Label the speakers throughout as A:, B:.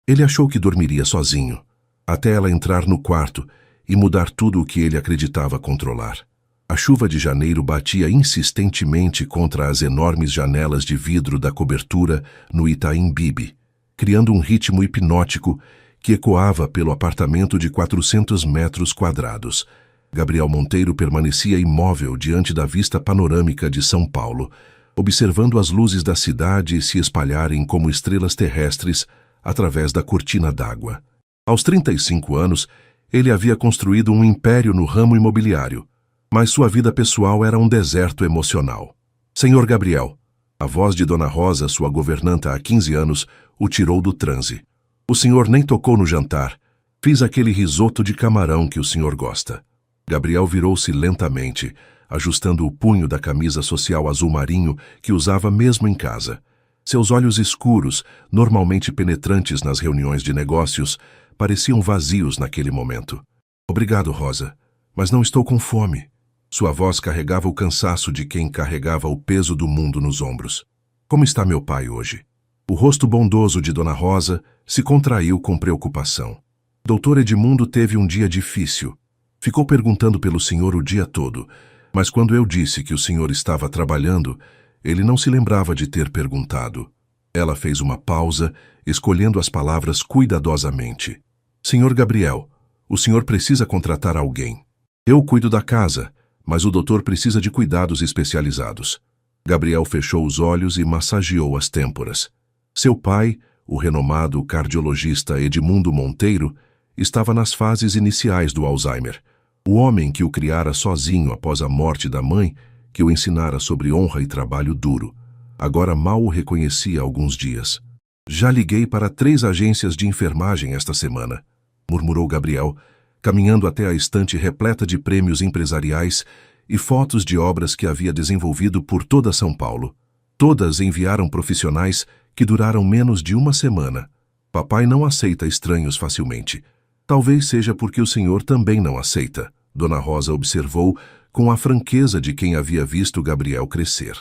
A: Ele achou que dormiria sozinho, até ela entrar no quarto e mudar tudo o que ele acreditava controlar. A chuva de janeiro batia insistentemente contra as enormes janelas de vidro da cobertura no Itaim Bibi, criando um ritmo hipnótico que ecoava pelo apartamento de 400 metros quadrados. Gabriel Monteiro permanecia imóvel diante da vista panorâmica de São Paulo, observando as luzes da cidade se espalharem como estrelas terrestres através da cortina d'água. Aos 35 anos, ele havia construído um império no ramo imobiliário, mas sua vida pessoal era um deserto emocional. Senhor Gabriel, a voz de Dona Rosa, sua governanta há 15 anos, o tirou do transe. O senhor nem tocou no jantar. Fiz aquele risoto de camarão que o senhor gosta. Gabriel virou-se lentamente, ajustando o punho da camisa social azul marinho que usava mesmo em casa. Seus olhos escuros, normalmente penetrantes nas reuniões de negócios, pareciam vazios naquele momento. Obrigado, Rosa, mas não estou com fome. Sua voz carregava o cansaço de quem carregava o peso do mundo nos ombros. Como está meu pai hoje? O rosto bondoso de Dona Rosa se contraiu com preocupação. Doutor Edmundo teve um dia difícil. Ficou perguntando pelo senhor o dia todo, mas quando eu disse que o senhor estava trabalhando, ele não se lembrava de ter perguntado. Ela fez uma pausa, escolhendo as palavras cuidadosamente. Senhor Gabriel, o senhor precisa contratar alguém. Eu cuido da casa, mas o doutor precisa de cuidados especializados. Gabriel fechou os olhos e massageou as têmporas. Seu pai, o renomado cardiologista Edmundo Monteiro, estava nas fases iniciais do Alzheimer. O homem que o criara sozinho após a morte da mãe, que o ensinara sobre honra e trabalho duro, agora mal o reconhecia há alguns dias. Já liguei para 3 agências de enfermagem esta semana, murmurou Gabriel, caminhando até a estante repleta de prêmios empresariais e fotos de obras que havia desenvolvido por toda São Paulo. Todas enviaram profissionais que duraram menos de uma semana. Papai não aceita estranhos facilmente. Talvez seja porque o senhor também não aceita, Dona Rosa observou com a franqueza de quem havia visto Gabriel crescer.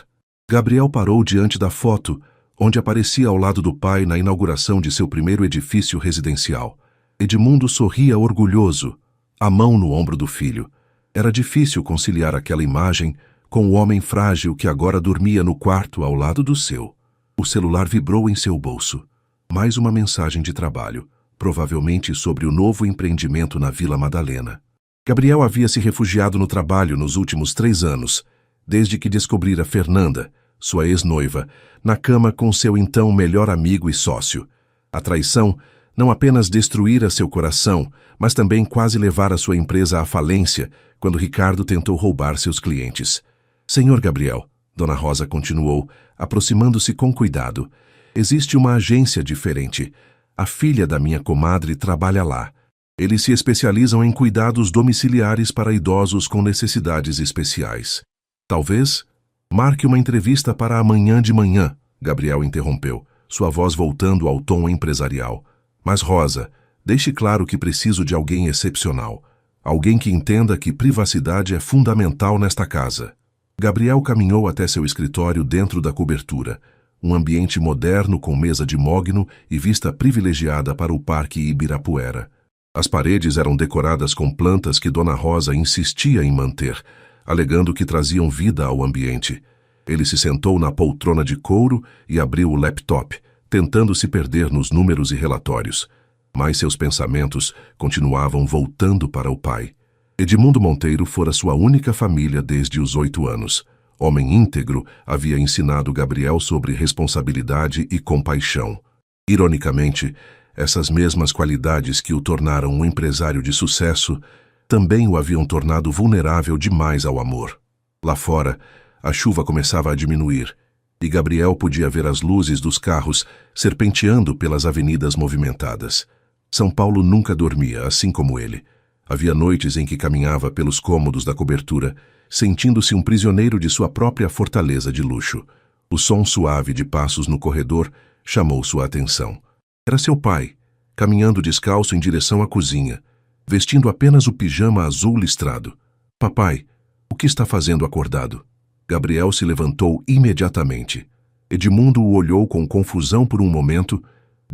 A: Gabriel parou diante da foto, onde aparecia ao lado do pai na inauguração de seu primeiro edifício residencial. Edmundo sorria orgulhoso, a mão no ombro do filho. Era difícil conciliar aquela imagem com o homem frágil que agora dormia no quarto ao lado do seu. O celular vibrou em seu bolso. Mais uma mensagem de trabalho, provavelmente sobre o novo empreendimento na Vila Madalena. Gabriel havia se refugiado no trabalho nos últimos 3 anos, desde que descobrira Fernanda, sua ex-noiva, na cama com seu então melhor amigo e sócio. A traição não apenas destruíra seu coração, mas também quase levara sua empresa à falência quando Ricardo tentou roubar seus clientes. Senhor Gabriel, Dona Rosa continuou, aproximando-se com cuidado, existe uma agência diferente. A filha da minha comadre trabalha lá. Eles se especializam em cuidados domiciliares para idosos com necessidades especiais. Talvez marque uma entrevista para amanhã de manhã, Gabriel interrompeu, sua voz voltando ao tom empresarial. Mas Rosa, deixe claro que preciso de alguém excepcional. Alguém que entenda que privacidade é fundamental nesta casa. Gabriel caminhou até seu escritório dentro da cobertura, um ambiente moderno com mesa de mogno e vista privilegiada para o Parque Ibirapuera. As paredes eram decoradas com plantas que Dona Rosa insistia em manter, alegando que traziam vida ao ambiente. Ele se sentou na poltrona de couro e abriu o laptop, tentando se perder nos números e relatórios. Mas seus pensamentos continuavam voltando para o pai. Edmundo Monteiro fora sua única família desde os 8 anos. Homem íntegro, havia ensinado Gabriel sobre responsabilidade e compaixão. Ironicamente, essas mesmas qualidades que o tornaram um empresário de sucesso também o haviam tornado vulnerável demais ao amor. Lá fora, a chuva começava a diminuir, e Gabriel podia ver as luzes dos carros serpenteando pelas avenidas movimentadas. São Paulo nunca dormia, assim como ele. Havia noites em que caminhava pelos cômodos da cobertura, sentindo-se um prisioneiro de sua própria fortaleza de luxo. O som suave de passos no corredor chamou sua atenção. Era seu pai, caminhando descalço em direção à cozinha, vestindo apenas o pijama azul listrado. Papai, o que está fazendo acordado? Gabriel se levantou imediatamente. Edmundo o olhou com confusão por um momento,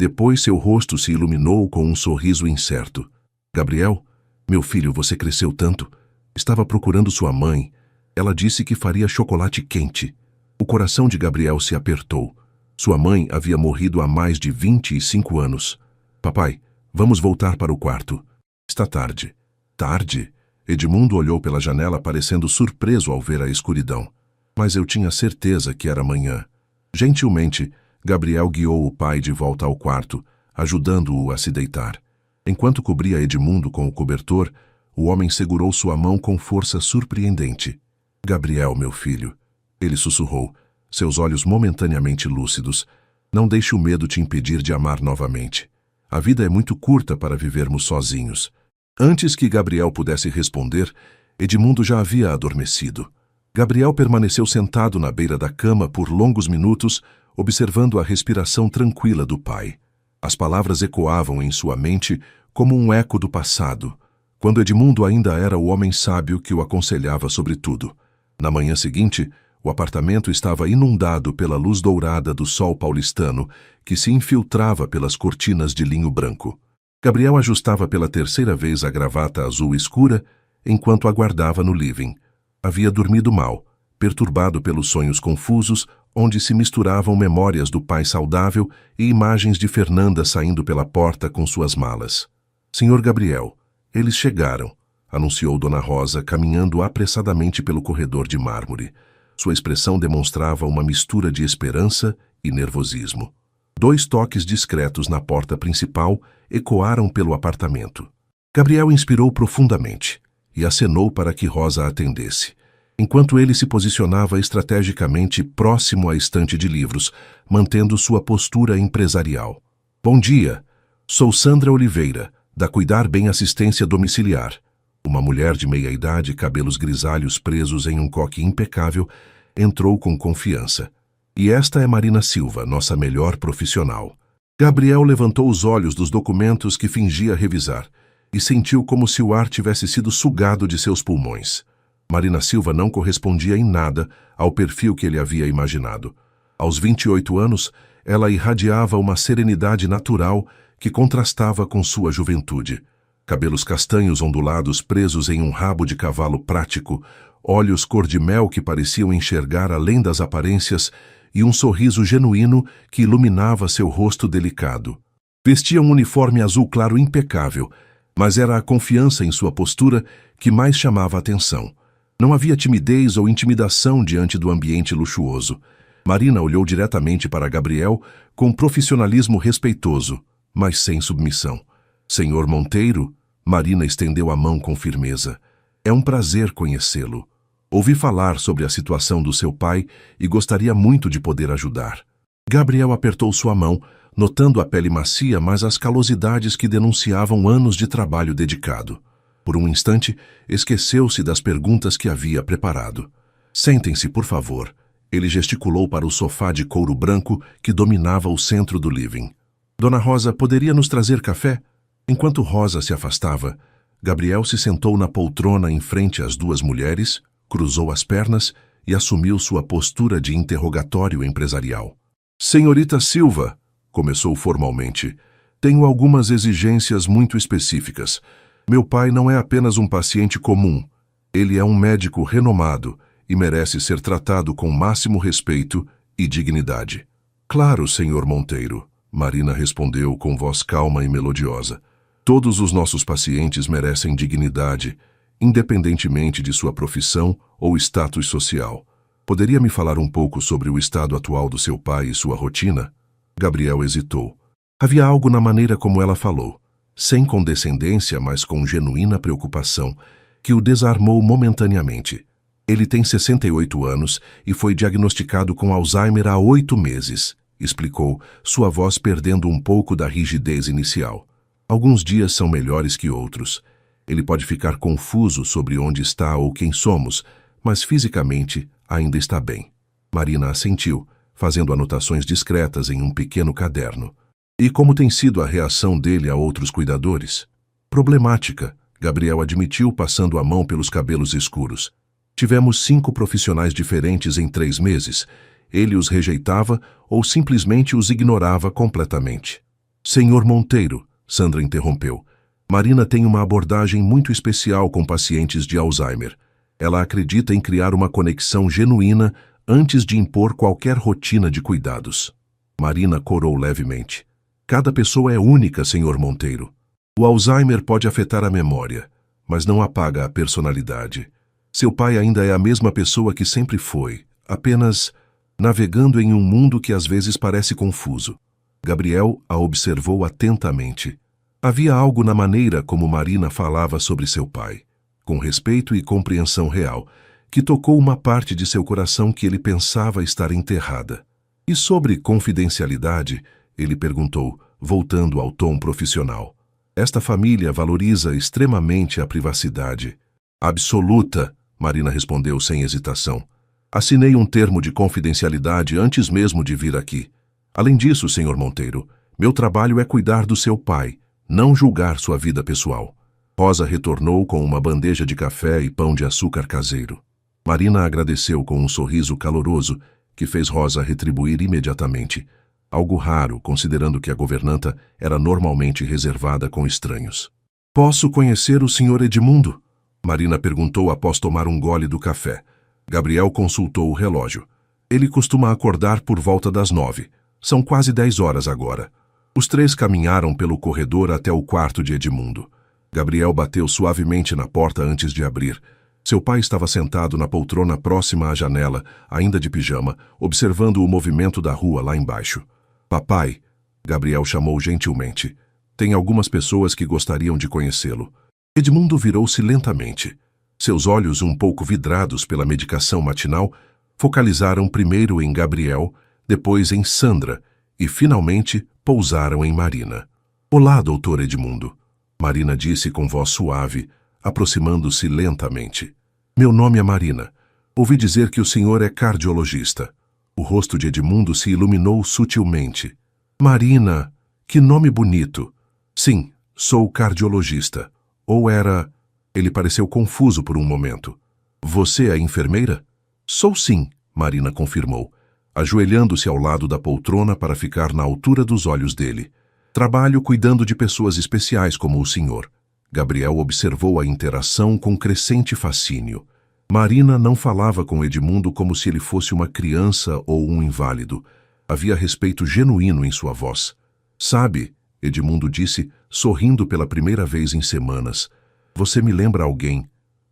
A: Depois seu rosto se iluminou com um sorriso incerto. Gabriel, meu filho, você cresceu tanto. Estava procurando sua mãe. Ela disse que faria chocolate quente. O coração de Gabriel se apertou. Sua mãe havia morrido há mais de 25 anos. Papai, vamos voltar para o quarto. Está tarde. Tarde? Edmundo olhou pela janela parecendo surpreso ao ver a escuridão. Mas eu tinha certeza que era manhã. Gentilmente, Gabriel guiou o pai de volta ao quarto, ajudando-o a se deitar. Enquanto cobria Edmundo com o cobertor, o homem segurou sua mão com força surpreendente. Gabriel, meu filho, ele sussurrou, seus olhos momentaneamente lúcidos. Não deixe o medo te impedir de amar novamente. A vida é muito curta para vivermos sozinhos. Antes que Gabriel pudesse responder, Edmundo já havia adormecido. Gabriel permaneceu sentado na beira da cama por longos minutos, observando a respiração tranquila do pai. As palavras ecoavam em sua mente como um eco do passado, quando Edmundo ainda era o homem sábio que o aconselhava sobre tudo. Na manhã seguinte, o apartamento estava inundado pela luz dourada do sol paulistano, que se infiltrava pelas cortinas de linho branco. Gabriel ajustava pela terceira vez a gravata azul escura, enquanto aguardava no living. Havia dormido mal, perturbado pelos sonhos confusos, onde se misturavam memórias do pai saudável e imagens de Fernanda saindo pela porta com suas malas. Senhor Gabriel, eles chegaram, anunciou Dona Rosa, caminhando apressadamente pelo corredor de mármore. Sua expressão demonstrava uma mistura de esperança e nervosismo. 2 toques discretos na porta principal ecoaram pelo apartamento. Gabriel inspirou profundamente e acenou para que Rosa atendesse, enquanto ele se posicionava estrategicamente próximo à estante de livros, mantendo sua postura empresarial. Bom dia, sou Sandra Oliveira, da Cuidar Bem Assistência Domiciliar. Uma mulher de meia-idade, cabelos grisalhos presos em um coque impecável, entrou com confiança. E esta é Marina Silva, nossa melhor profissional. Gabriel levantou os olhos dos documentos que fingia revisar e sentiu como se o ar tivesse sido sugado de seus pulmões. Marina Silva não correspondia em nada ao perfil que ele havia imaginado. Aos 28 anos, ela irradiava uma serenidade natural que contrastava com sua juventude. Cabelos castanhos ondulados presos em um rabo de cavalo prático, olhos cor-de-mel que pareciam enxergar além das aparências e um sorriso genuíno que iluminava seu rosto delicado. Vestia um uniforme azul claro impecável, mas era a confiança em sua postura que mais chamava a atenção. Não havia timidez ou intimidação diante do ambiente luxuoso. Marina olhou diretamente para Gabriel com profissionalismo respeitoso, mas sem submissão. Senhor Monteiro, Marina estendeu a mão com firmeza. É um prazer conhecê-lo. Ouvi falar sobre a situação do seu pai e gostaria muito de poder ajudar. Gabriel apertou sua mão, notando a pele macia, mas as calosidades que denunciavam anos de trabalho dedicado. Por um instante, esqueceu-se das perguntas que havia preparado. Sentem-se, por favor. Ele gesticulou para o sofá de couro branco que dominava o centro do living. Dona Rosa, poderia nos trazer café? Enquanto Rosa se afastava, Gabriel se sentou na poltrona em frente às 2 mulheres, cruzou as pernas e assumiu sua postura de interrogatório empresarial. Senhorita Silva, começou formalmente, tenho algumas exigências muito específicas. Meu pai não é apenas um paciente comum. Ele é um médico renomado e merece ser tratado com máximo respeito e dignidade. Claro, senhor Monteiro, Marina respondeu com voz calma e melodiosa. Todos os nossos pacientes merecem dignidade, independentemente de sua profissão ou status social. Poderia me falar um pouco sobre o estado atual do seu pai e sua rotina? Gabriel hesitou. Havia algo na maneira como ela falou, sem condescendência, mas com genuína preocupação, que o desarmou momentaneamente. Ele tem 68 anos e foi diagnosticado com Alzheimer há 8 meses, explicou, sua voz perdendo um pouco da rigidez inicial. Alguns dias são melhores que outros. Ele pode ficar confuso sobre onde está ou quem somos, mas fisicamente ainda está bem. Marina assentiu, fazendo anotações discretas em um pequeno caderno. E como tem sido a reação dele a outros cuidadores? Problemática, Gabriel admitiu, passando a mão pelos cabelos escuros. Tivemos 5 profissionais diferentes em 3 meses. Ele os rejeitava ou simplesmente os ignorava completamente. Senhor Monteiro, Sandra interrompeu. Marina tem uma abordagem muito especial com pacientes de Alzheimer. Ela acredita em criar uma conexão genuína antes de impor qualquer rotina de cuidados. Marina corou levemente. Cada pessoa é única, Senhor Monteiro. O Alzheimer pode afetar a memória, mas não apaga a personalidade. Seu pai ainda é a mesma pessoa que sempre foi, apenas navegando em um mundo que às vezes parece confuso. Gabriel a observou atentamente. Havia algo na maneira como Marina falava sobre seu pai, com respeito e compreensão real, que tocou uma parte de seu coração que ele pensava estar enterrada. E sobre confidencialidade, ele perguntou, voltando ao tom profissional. Esta família valoriza extremamente a privacidade. Absoluta, Marina respondeu sem hesitação. Assinei um termo de confidencialidade antes mesmo de vir aqui. Além disso, Sr. Monteiro, meu trabalho é cuidar do seu pai, não julgar sua vida pessoal. Rosa retornou com uma bandeja de café e pão de açúcar caseiro. Marina agradeceu com um sorriso caloroso que fez Rosa retribuir imediatamente, algo raro considerando que a governanta era normalmente reservada com estranhos. Posso conhecer o Sr. Edmundo? Marina perguntou após tomar um gole do café. Gabriel consultou o relógio. Ele costuma acordar por volta das 9. São quase 10 horas agora. Os três caminharam pelo corredor até o quarto de Edmundo. Gabriel bateu suavemente na porta antes de abrir. Seu pai estava sentado na poltrona próxima à janela, ainda de pijama, observando o movimento da rua lá embaixo. Papai, Gabriel chamou gentilmente. Tem algumas pessoas que gostariam de conhecê-lo. Edmundo virou-se lentamente. Seus olhos, um pouco vidrados pela medicação matinal, focalizaram primeiro em Gabriel, depois em Sandra e, finalmente, pousaram em Marina. Olá, doutor Edmundo. Marina disse com voz suave, aproximando-se lentamente. Meu nome é Marina. Ouvi dizer que o senhor é cardiologista. O rosto de Edmundo se iluminou sutilmente. Marina, que nome bonito. Sim, sou cardiologista. Ou era... Ele pareceu confuso por um momento. Você é enfermeira? Sou sim, Marina confirmou, ajoelhando-se ao lado da poltrona para ficar na altura dos olhos dele. Trabalho cuidando de pessoas especiais como o senhor. Gabriel observou a interação com crescente fascínio. Marina não falava com Edmundo como se ele fosse uma criança ou um inválido. Havia respeito genuíno em sua voz. Sabe, Edmundo disse, sorrindo pela primeira vez em semanas, você me lembra alguém.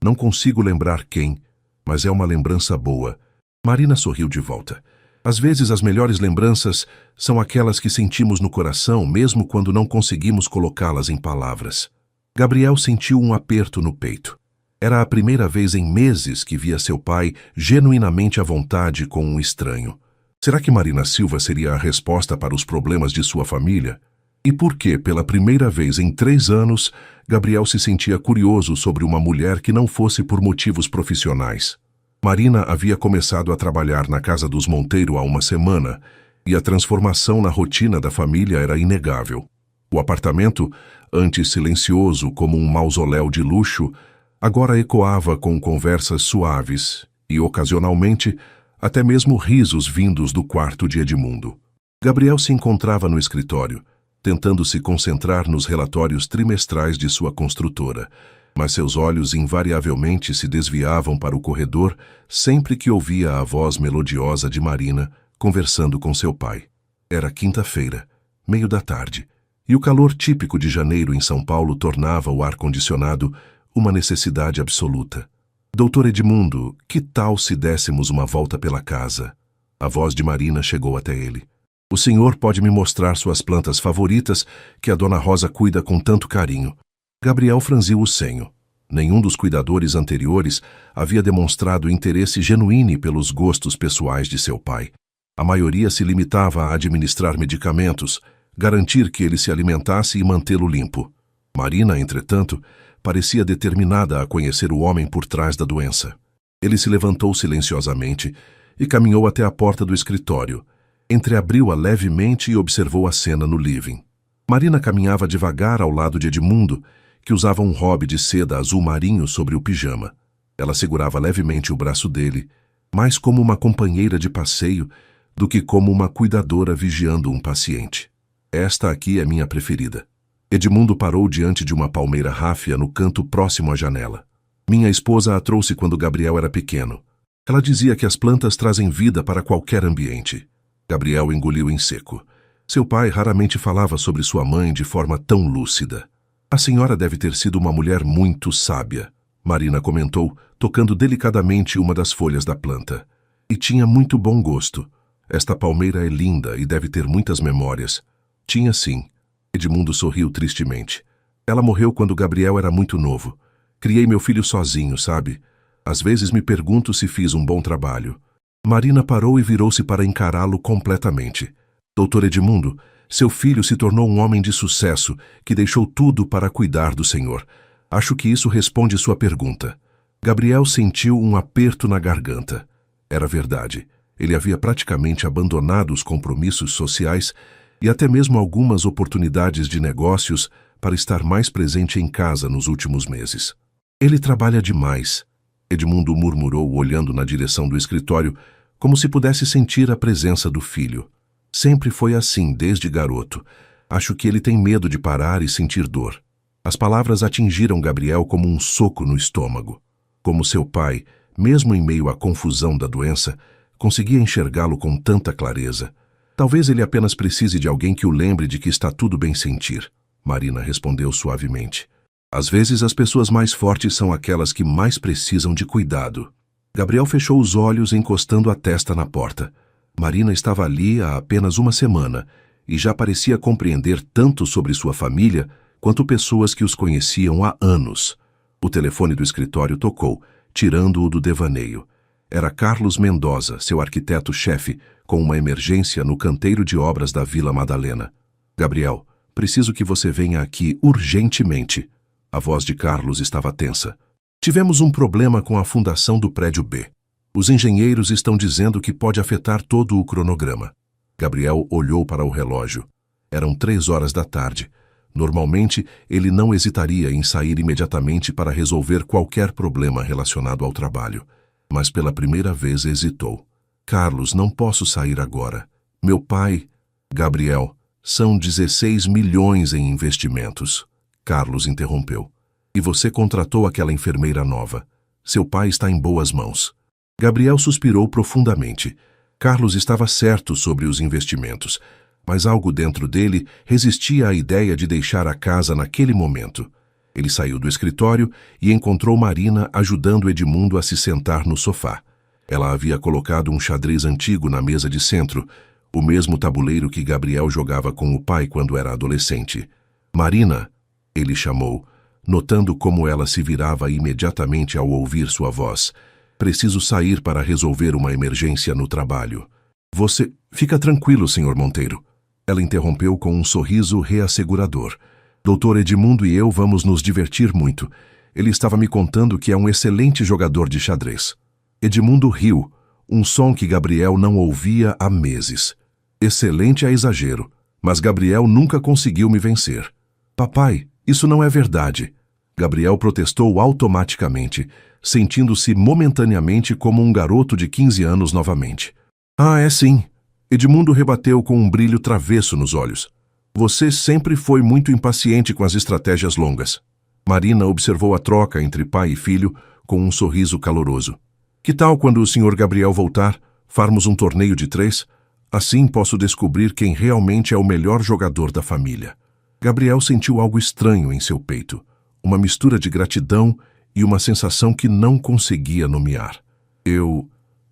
A: Não consigo lembrar quem, mas é uma lembrança boa. Marina sorriu de volta. Às vezes as melhores lembranças são aquelas que sentimos no coração, mesmo quando não conseguimos colocá-las em palavras. Gabriel sentiu um aperto no peito. Era a primeira vez em meses que via seu pai genuinamente à vontade com um estranho. Será que Marina Silva seria a resposta para os problemas de sua família? E por que, pela primeira vez em 3 anos, Gabriel se sentia curioso sobre uma mulher que não fosse por motivos profissionais? Marina havia começado a trabalhar na casa dos Monteiro há uma semana, e a transformação na rotina da família era inegável. O apartamento, antes silencioso como um mausoléu de luxo, agora ecoava com conversas suaves e, ocasionalmente, até mesmo risos vindos do quarto de Edmundo. Gabriel se encontrava no escritório, tentando se concentrar nos relatórios trimestrais de sua construtora, mas seus olhos invariavelmente se desviavam para o corredor sempre que ouvia a voz melodiosa de Marina conversando com seu pai. Era quinta-feira, meio da tarde, e o calor típico de janeiro em São Paulo tornava o ar-condicionado uma necessidade absoluta. Doutor Edmundo, que tal se dessemos uma volta pela casa? A voz de Marina chegou até ele. O senhor pode me mostrar suas plantas favoritas que a dona Rosa cuida com tanto carinho. Gabriel franziu o senho. Nenhum dos cuidadores anteriores havia demonstrado interesse genuíno pelos gostos pessoais de seu pai. A maioria se limitava a administrar medicamentos, garantir que ele se alimentasse e mantê-lo limpo. Marina, entretanto, parecia determinada a conhecer o homem por trás da doença. Ele se levantou silenciosamente e caminhou até a porta do escritório. Entreabriu-a levemente e observou a cena no living. Marina caminhava devagar ao lado de Edmundo, que usava um robe de seda azul marinho sobre o pijama. Ela segurava levemente o braço dele, mais como uma companheira de passeio do que como uma cuidadora vigiando um paciente. Esta aqui é minha preferida. Edmundo parou diante de uma palmeira ráfia no canto próximo à janela. Minha esposa a trouxe quando Gabriel era pequeno. Ela dizia que as plantas trazem vida para qualquer ambiente. Gabriel engoliu em seco. Seu pai raramente falava sobre sua mãe de forma tão lúcida. A senhora deve ter sido uma mulher muito sábia, Marina comentou, tocando delicadamente uma das folhas da planta. E tinha muito bom gosto. Esta palmeira é linda e deve ter muitas memórias. Tinha sim. Edmundo sorriu tristemente. Ela morreu quando Gabriel era muito novo. Criei meu filho sozinho, sabe? Às vezes me pergunto se fiz um bom trabalho. Marina parou e virou-se para encará-lo completamente. Doutor Edmundo, seu filho se tornou um homem de sucesso que deixou tudo para cuidar do Senhor. Acho que isso responde sua pergunta. Gabriel sentiu um aperto na garganta. Era verdade. Ele havia praticamente abandonado os compromissos sociais e até mesmo algumas oportunidades de negócios para estar mais presente em casa nos últimos meses. Ele trabalha demais, Edmundo murmurou olhando na direção do escritório, como se pudesse sentir a presença do filho. Sempre foi assim, desde garoto. Acho que ele tem medo de parar e sentir dor. As palavras atingiram Gabriel como um soco no estômago. Como seu pai, mesmo em meio à confusão da doença, conseguia enxergá-lo com tanta clareza. Talvez ele apenas precise de alguém que o lembre de que está tudo bem sentir, Marina respondeu suavemente. Às vezes as pessoas mais fortes são aquelas que mais precisam de cuidado. Gabriel fechou os olhos, encostando a testa na porta. Marina estava ali há apenas uma semana e já parecia compreender tanto sobre sua família quanto pessoas que os conheciam há anos. O telefone do escritório tocou, tirando-o do devaneio. Era Carlos Mendoza, seu arquiteto-chefe, com uma emergência no canteiro de obras da Vila Madalena. Gabriel, preciso que você venha aqui urgentemente. A voz de Carlos estava tensa. Tivemos um problema com a fundação do prédio B. Os engenheiros estão dizendo que pode afetar todo o cronograma. Gabriel olhou para o relógio. Eram 3 horas da tarde. Normalmente, ele não hesitaria em sair imediatamente para resolver qualquer problema relacionado ao trabalho. Mas pela primeira vez hesitou. Carlos, não posso sair agora. Meu pai... Gabriel, são 16 milhões em investimentos. Carlos interrompeu. E você contratou aquela enfermeira nova. Seu pai está em boas mãos. Gabriel suspirou profundamente. Carlos estava certo sobre os investimentos, mas algo dentro dele resistia à ideia de deixar a casa naquele momento. Ele saiu do escritório e encontrou Marina ajudando Edmundo a se sentar no sofá. Ela havia colocado um xadrez antigo na mesa de centro, o mesmo tabuleiro que Gabriel jogava com o pai quando era adolescente. Marina, ele chamou, notando como ela se virava imediatamente ao ouvir sua voz. Preciso sair para resolver uma emergência no trabalho. Você... Fica tranquilo, Sr. Monteiro. Ela interrompeu com um sorriso reassegurador. Doutor Edmundo e eu vamos nos divertir muito. Ele estava me contando que é um excelente jogador de xadrez. Edmundo riu, um som que Gabriel não ouvia há meses. Excelente é exagero, mas Gabriel nunca conseguiu me vencer. Papai, isso não é verdade. Gabriel protestou automaticamente, sentindo-se momentaneamente como um garoto de 15 anos novamente. Ah, é sim. Edmundo rebateu com um brilho travesso nos olhos. Você sempre foi muito impaciente com as estratégias longas. Marina observou a troca entre pai e filho com um sorriso caloroso. Que tal quando o Sr. Gabriel voltar, farmos um torneio de 3? Assim posso descobrir quem realmente é o melhor jogador da família. Gabriel sentiu algo estranho em seu peito, uma mistura de gratidão e uma sensação que não conseguia nomear.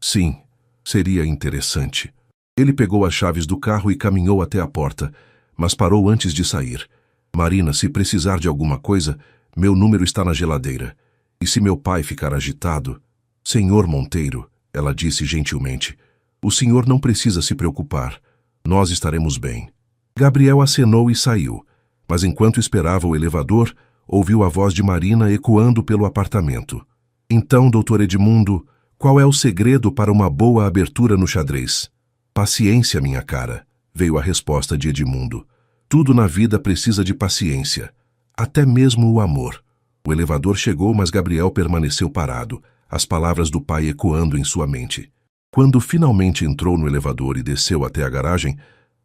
A: Sim, seria interessante. Ele pegou as chaves do carro e caminhou até a porta, mas parou antes de sair. Marina, se precisar de alguma coisa, meu número está na geladeira. E se meu pai ficar agitado... Senhor Monteiro, ela disse gentilmente, o senhor não precisa se preocupar. Nós estaremos bem. Gabriel acenou e saiu, mas enquanto esperava o elevador, ouviu a voz de Marina ecoando pelo apartamento. Então, doutor Edmundo, qual é o segredo para uma boa abertura no xadrez? Paciência, minha cara, veio a resposta de Edmundo. Tudo na vida precisa de paciência, até mesmo o amor. O elevador chegou, mas Gabriel permaneceu parado, as palavras do pai ecoando em sua mente. Quando finalmente entrou no elevador e desceu até a garagem,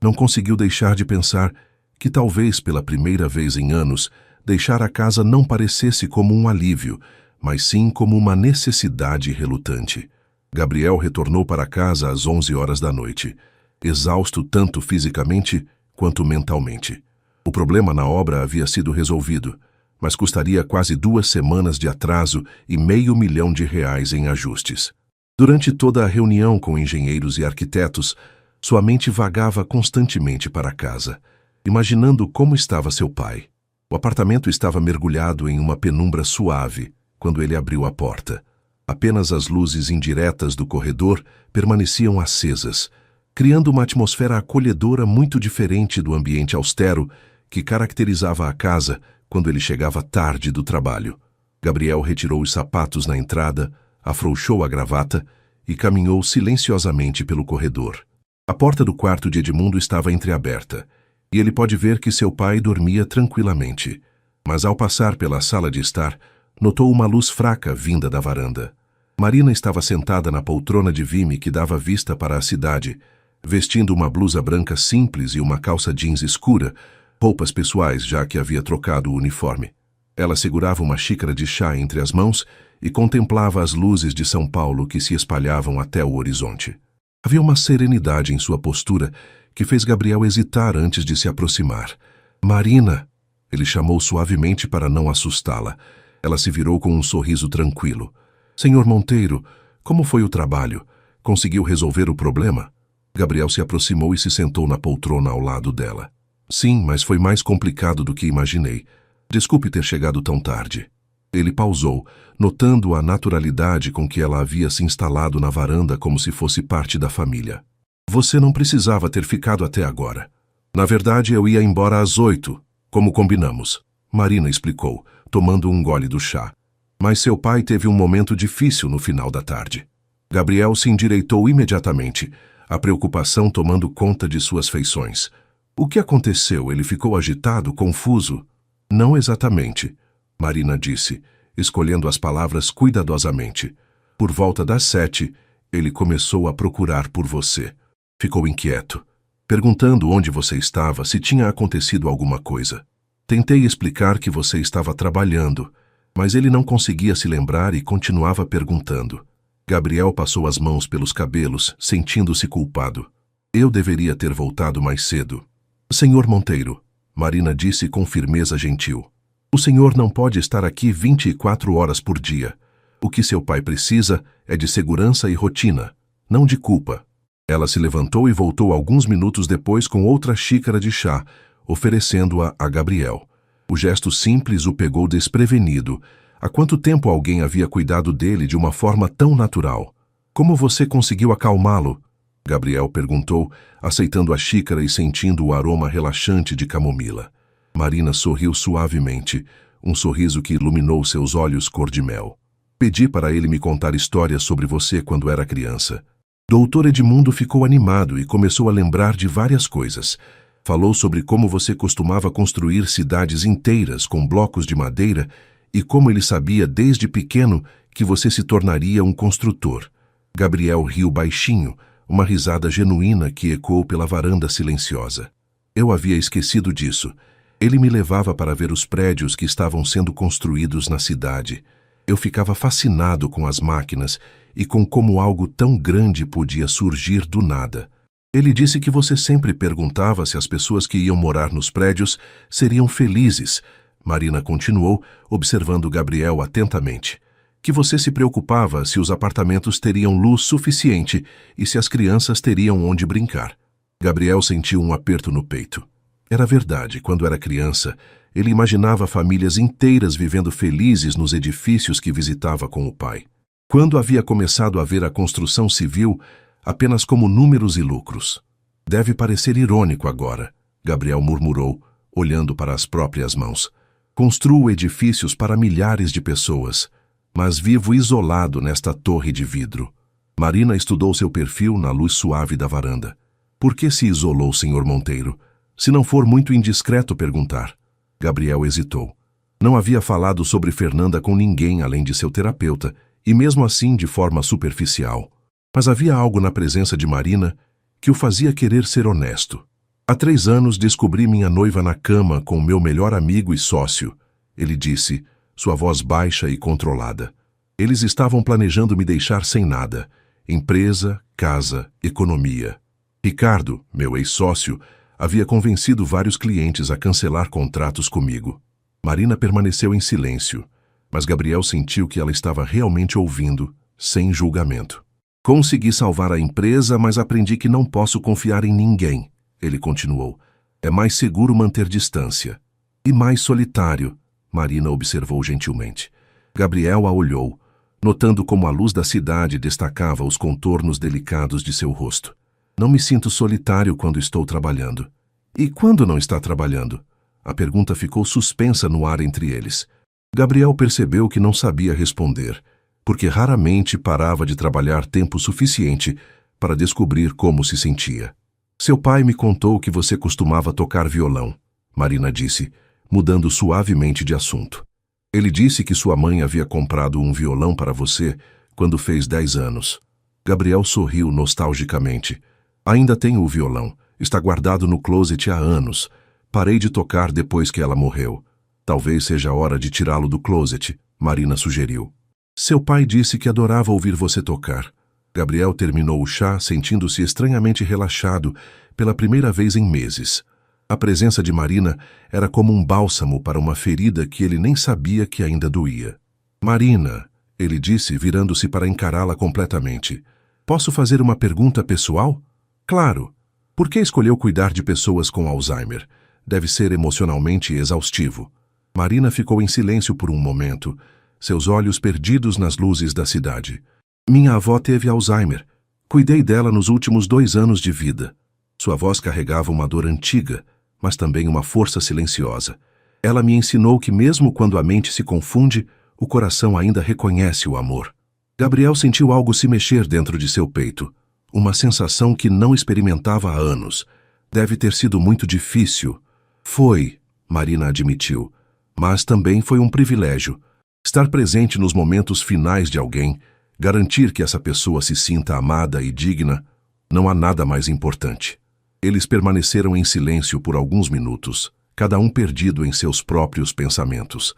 A: Não conseguiu deixar de pensar que talvez pela primeira vez em anos, deixar a casa não parecesse como um alívio, mas sim como uma necessidade relutante. Gabriel retornou para casa às 11 horas da noite, exausto tanto fisicamente quanto mentalmente. O problema na obra havia sido resolvido, mas custaria quase 2 semanas de atraso e R$500 mil em ajustes. Durante toda a reunião com engenheiros e arquitetos, sua mente vagava constantemente para casa, imaginando como estava seu pai. O apartamento estava mergulhado em uma penumbra suave quando ele abriu a porta. Apenas as luzes indiretas do corredor permaneciam acesas, criando uma atmosfera acolhedora muito diferente do ambiente austero que caracterizava a casa quando ele chegava tarde do trabalho. Gabriel retirou os sapatos na entrada, afrouxou a gravata e caminhou silenciosamente pelo corredor. A porta do quarto de Edmundo estava entreaberta, e ele pode ver que seu pai dormia tranquilamente. Mas ao passar pela sala de estar, notou uma luz fraca vinda da varanda. Marina estava sentada na poltrona de vime que dava vista para a cidade, vestindo uma blusa branca simples e uma calça jeans escura, roupas pessoais já que havia trocado o uniforme. Ela segurava uma xícara de chá entre as mãos e contemplava as luzes de São Paulo que se espalhavam até o horizonte. Havia uma serenidade em sua postura que fez Gabriel hesitar antes de se aproximar. "Marina!" Ele chamou suavemente para não assustá-la. Ela se virou com um sorriso tranquilo. "Senhor Monteiro, como foi o trabalho? Conseguiu resolver o problema?" Gabriel se aproximou e se sentou na poltrona ao lado dela. "Sim, mas foi mais complicado do que imaginei. Desculpe ter chegado tão tarde." Ele pausou, notando a naturalidade com que ela havia se instalado na varanda como se fosse parte da família. "Você não precisava ter ficado até agora. Na verdade, eu ia embora às 8, como combinamos." Marina explicou, tomando um gole do chá. "Mas seu pai teve um momento difícil no final da tarde." Gabriel se endireitou imediatamente, a preocupação tomando conta de suas feições. "O que aconteceu? Ele ficou agitado, confuso?" "Não exatamente," Marina disse, escolhendo as palavras cuidadosamente. "Por volta das 7, ele começou a procurar por você. Ficou inquieto, perguntando onde você estava, se tinha acontecido alguma coisa. Tentei explicar que você estava trabalhando, mas ele não conseguia se lembrar e continuava perguntando." Gabriel passou as mãos pelos cabelos, sentindo-se culpado. "Eu deveria ter voltado mais cedo." "Senhor Monteiro," Marina disse com firmeza gentil, "o senhor não pode estar aqui 24 horas por dia. O que seu pai precisa é de segurança e rotina, não de culpa." Ela se levantou e voltou alguns minutos depois com outra xícara de chá, oferecendo-a a Gabriel. O gesto simples o pegou desprevenido. Há quanto tempo alguém havia cuidado dele de uma forma tão natural? "Como você conseguiu acalmá-lo?" Gabriel perguntou, aceitando a xícara e sentindo o aroma relaxante de camomila. Marina sorriu suavemente, um sorriso que iluminou seus olhos cor-de-mel. "Pedi para ele me contar histórias sobre você quando era criança." Doutor Edmundo ficou animado e começou a lembrar de várias coisas. Falou sobre como você costumava construir cidades inteiras com blocos de madeira e como ele sabia desde pequeno que você se tornaria um construtor. Gabriel riu baixinho, uma risada genuína que ecoou pela varanda silenciosa. "Eu havia esquecido disso. Ele me levava para ver os prédios que estavam sendo construídos na cidade. Eu ficava fascinado com as máquinas e com como algo tão grande podia surgir do nada. Ele disse que você sempre perguntava se as pessoas que iam morar nos prédios seriam felizes." Marina continuou, observando Gabriel atentamente. "Que você se preocupava se os apartamentos teriam luz suficiente e se as crianças teriam onde brincar." Gabriel sentiu um aperto no peito. Era verdade, quando era criança, ele imaginava famílias inteiras vivendo felizes nos edifícios que visitava com o pai. Quando havia começado a ver a construção civil apenas como números e lucros. "Deve parecer irônico agora," Gabriel murmurou, olhando para as próprias mãos. "Construo edifícios para milhares de pessoas, mas vivo isolado nesta torre de vidro." Marina estudou seu perfil na luz suave da varanda. "Por que se isolou, senhor Monteiro? Se não for muito indiscreto perguntar." Gabriel hesitou. Não havia falado sobre Fernanda com ninguém além de seu terapeuta, e mesmo assim de forma superficial. Mas havia algo na presença de Marina que o fazia querer ser honesto. Há 3 anos descobri minha noiva na cama com meu melhor amigo e sócio, ele disse, sua voz baixa e controlada. Eles estavam planejando me deixar sem nada. Empresa, casa, economia. Ricardo, meu ex-sócio, havia convencido vários clientes a cancelar contratos comigo. Marina permaneceu em silêncio, mas Gabriel sentiu que ela estava realmente ouvindo, sem julgamento. Consegui salvar a empresa, mas aprendi que não posso confiar em ninguém, ele continuou. É mais seguro manter distância. E mais solitário, Marina observou gentilmente. Gabriel a olhou, notando como a luz da cidade destacava os contornos delicados de seu rosto. Não me sinto solitário quando estou trabalhando. E quando não está trabalhando? A pergunta ficou suspensa no ar entre eles. Gabriel percebeu que não sabia responder, porque raramente parava de trabalhar tempo suficiente para descobrir como se sentia. Seu pai me contou que você costumava tocar violão, Marina disse, mudando suavemente de assunto. Ele disse que sua mãe havia comprado um violão para você quando fez 10 anos. Gabriel sorriu nostalgicamente. Ainda tenho o violão. Está guardado no closet há anos. Parei de tocar depois que ela morreu. Talvez seja a hora de tirá-lo do closet, Marina sugeriu. Seu pai disse que adorava ouvir você tocar. Gabriel terminou o chá sentindo-se estranhamente relaxado pela primeira vez em meses. A presença de Marina era como um bálsamo para uma ferida que ele nem sabia que ainda doía. Marina, ele disse, virando-se para encará-la completamente. Posso fazer uma pergunta pessoal? Claro. Por que escolheu cuidar de pessoas com Alzheimer? Deve ser emocionalmente exaustivo. Marina ficou em silêncio por um momento, seus olhos perdidos nas luzes da cidade. Minha avó teve Alzheimer. Cuidei dela nos últimos 2 anos de vida. Sua voz carregava uma dor antiga, mas também uma força silenciosa. Ela me ensinou que mesmo quando a mente se confunde, o coração ainda reconhece o amor. Gabriel sentiu algo se mexer dentro de seu peito, uma sensação que não experimentava há anos. Deve ter sido muito difícil. Foi, Marina admitiu, mas também foi um privilégio. Estar presente nos momentos finais de alguém, garantir que essa pessoa se sinta amada e digna, não há nada mais importante. Eles permaneceram em silêncio por alguns minutos, cada um perdido em seus próprios pensamentos.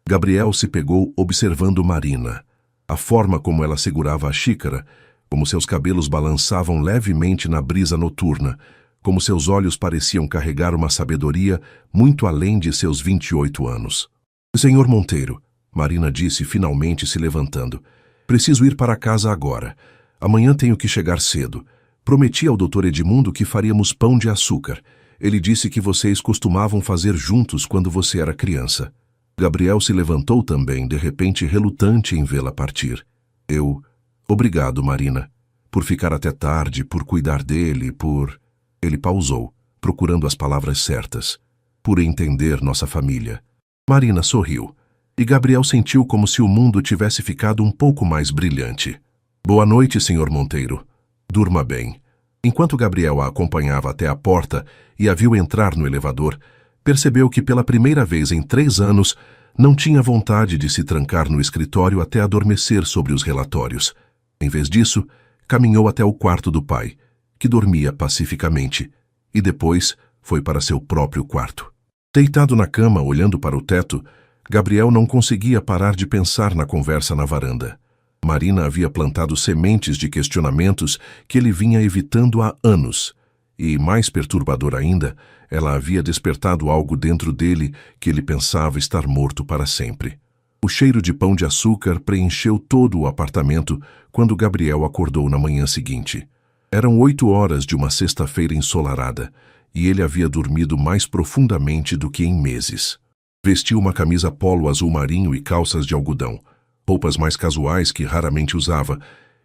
A: Gabriel se pegou observando Marina. A forma como ela segurava a xícara, como seus cabelos balançavam levemente na brisa noturna, como seus olhos pareciam carregar uma sabedoria muito além de seus 28 anos. Senhor Monteiro, Marina disse finalmente se levantando. Preciso ir para casa agora. Amanhã tenho que chegar cedo. Prometi ao Dr. Edmundo que faríamos pão de açúcar. Ele disse que vocês costumavam fazer juntos quando você era criança. Gabriel se levantou também, de repente relutante em vê-la partir. Obrigado, Marina. Por ficar até tarde, por cuidar dele, por... Ele pausou, procurando as palavras certas. Por entender nossa família. Marina sorriu, e Gabriel sentiu como se o mundo tivesse ficado um pouco mais brilhante. Boa noite, Sr. Monteiro. Durma bem. Enquanto Gabriel a acompanhava até a porta e a viu entrar no elevador, percebeu que pela primeira vez em 3 anos não tinha vontade de se trancar no escritório até adormecer sobre os relatórios. Em vez disso, caminhou até o quarto do pai, que dormia pacificamente, e depois foi para seu próprio quarto. Deitado na cama, olhando para o teto, Gabriel não conseguia parar de pensar na conversa na varanda. Marina havia plantado sementes de questionamentos que ele vinha evitando há anos. E, mais perturbador ainda, ela havia despertado algo dentro dele que ele pensava estar morto para sempre. O cheiro de pão de açúcar preencheu todo o apartamento quando Gabriel acordou na manhã seguinte. Eram 8 horas de uma sexta-feira ensolarada, e ele havia dormido mais profundamente do que em meses. Vestiu uma camisa polo azul marinho e calças de algodão, roupas mais casuais que raramente usava,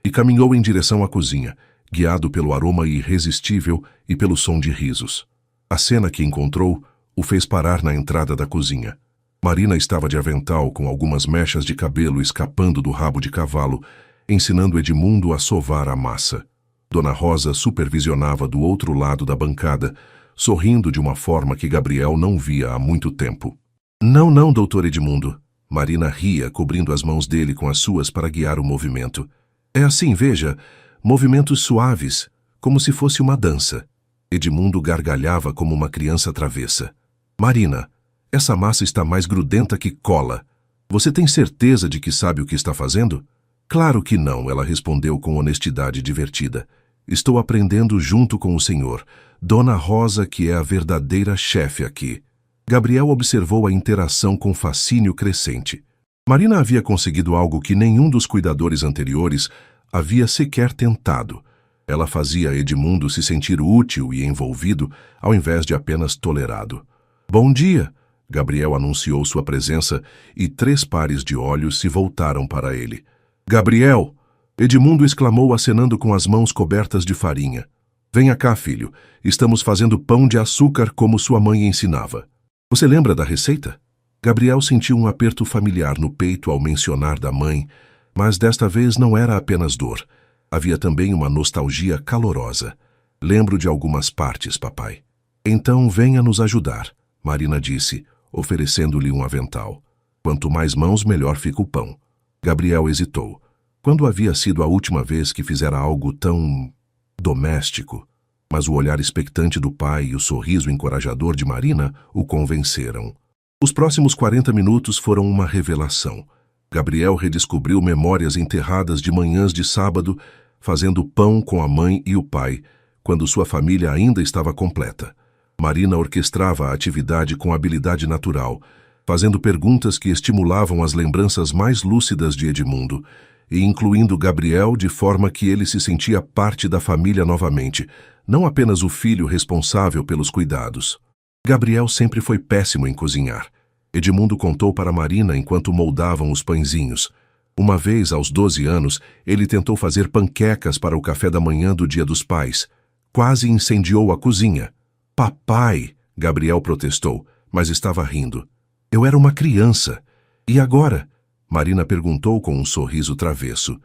A: e caminhou em direção à cozinha, guiado pelo aroma irresistível e pelo som de risos. A cena que encontrou o fez parar na entrada da cozinha. Marina estava de avental com algumas mechas de cabelo escapando do rabo de cavalo, ensinando Edmundo a sovar a massa. Dona Rosa supervisionava do outro lado da bancada, sorrindo de uma forma que Gabriel não via há muito tempo. Não, doutor Edmundo. Marina ria, cobrindo as mãos dele com as suas para guiar o movimento. É assim, veja, movimentos suaves, como se fosse uma dança. Edmundo gargalhava como uma criança travessa. Marina, essa massa está mais grudenta que cola. Você tem certeza de que sabe o que está fazendo? Claro que não, ela respondeu com honestidade divertida. Estou aprendendo junto com o senhor. Dona Rosa, que é a verdadeira chefe aqui. Gabriel observou a interação com fascínio crescente. Marina havia conseguido algo que nenhum dos cuidadores anteriores havia sequer tentado. Ela fazia Edmundo se sentir útil e envolvido, ao invés de apenas tolerado. Bom dia! Gabriel anunciou sua presença e 3 pares de olhos se voltaram para ele. Gabriel! Edmundo exclamou acenando com as mãos cobertas de farinha. Venha cá, filho. Estamos fazendo pão de açúcar como sua mãe ensinava. Você lembra da receita? Gabriel sentiu um aperto familiar no peito ao mencionar da mãe, mas desta vez não era apenas dor. Havia também uma nostalgia calorosa. Lembro de algumas partes, papai. Então venha nos ajudar, Marina disse, oferecendo-lhe um avental. Quanto mais mãos, melhor fica o pão. Gabriel hesitou. Quando havia sido a última vez que fizera algo tão doméstico? Mas o olhar expectante do pai e o sorriso encorajador de Marina o convenceram. Os próximos 40 minutos foram uma revelação. Gabriel redescobriu memórias enterradas de manhãs de sábado, fazendo pão com a mãe e o pai, quando sua família ainda estava completa. Marina orquestrava a atividade com habilidade natural, fazendo perguntas que estimulavam as lembranças mais lúcidas de Edmundo, e incluindo Gabriel de forma que ele se sentia parte da família novamente, não apenas o filho responsável pelos cuidados. Gabriel sempre foi péssimo em cozinhar. Edmundo contou para Marina enquanto moldavam os pãezinhos. Uma vez, aos 12 anos, ele tentou fazer panquecas para o café da manhã do Dia dos Pais. Quase incendiou a cozinha. Papai, Gabriel protestou, mas estava rindo. Eu era uma criança. E agora? Marina perguntou com um sorriso travesso.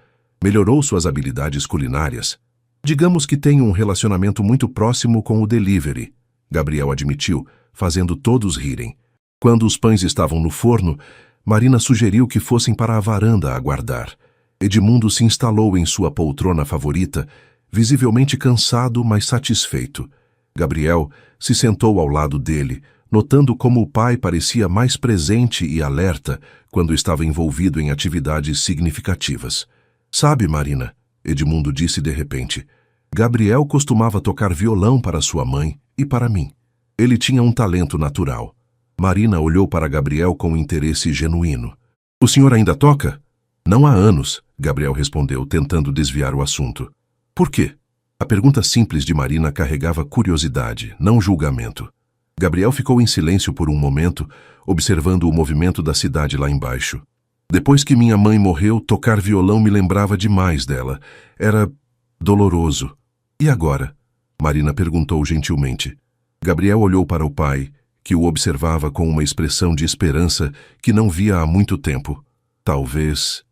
A: Melhorou suas habilidades culinárias? Digamos que tem um relacionamento muito próximo com o delivery, Gabriel admitiu, fazendo todos rirem. Quando os pães estavam no forno, Marina sugeriu que fossem para a varanda aguardar. Edmundo se instalou em sua poltrona favorita, visivelmente cansado, mas satisfeito. Gabriel se sentou ao lado dele, notando como o pai parecia mais presente e alerta quando estava envolvido em atividades significativas. Sabe, Marina, Edmundo disse de repente, Gabriel costumava tocar violão para sua mãe e para mim. Ele tinha um talento natural. Marina olhou para Gabriel com interesse genuíno. O senhor ainda toca? Não há anos, Gabriel respondeu, tentando desviar o assunto. Por quê? A pergunta simples de Marina carregava curiosidade, não julgamento. Gabriel ficou em silêncio por um momento, observando o movimento da cidade lá embaixo. Depois que minha mãe morreu, tocar violão me lembrava demais dela. Era doloroso. E agora? Marina perguntou gentilmente. Gabriel olhou para o pai, que o observava com uma expressão de esperança que não via há muito tempo. Talvez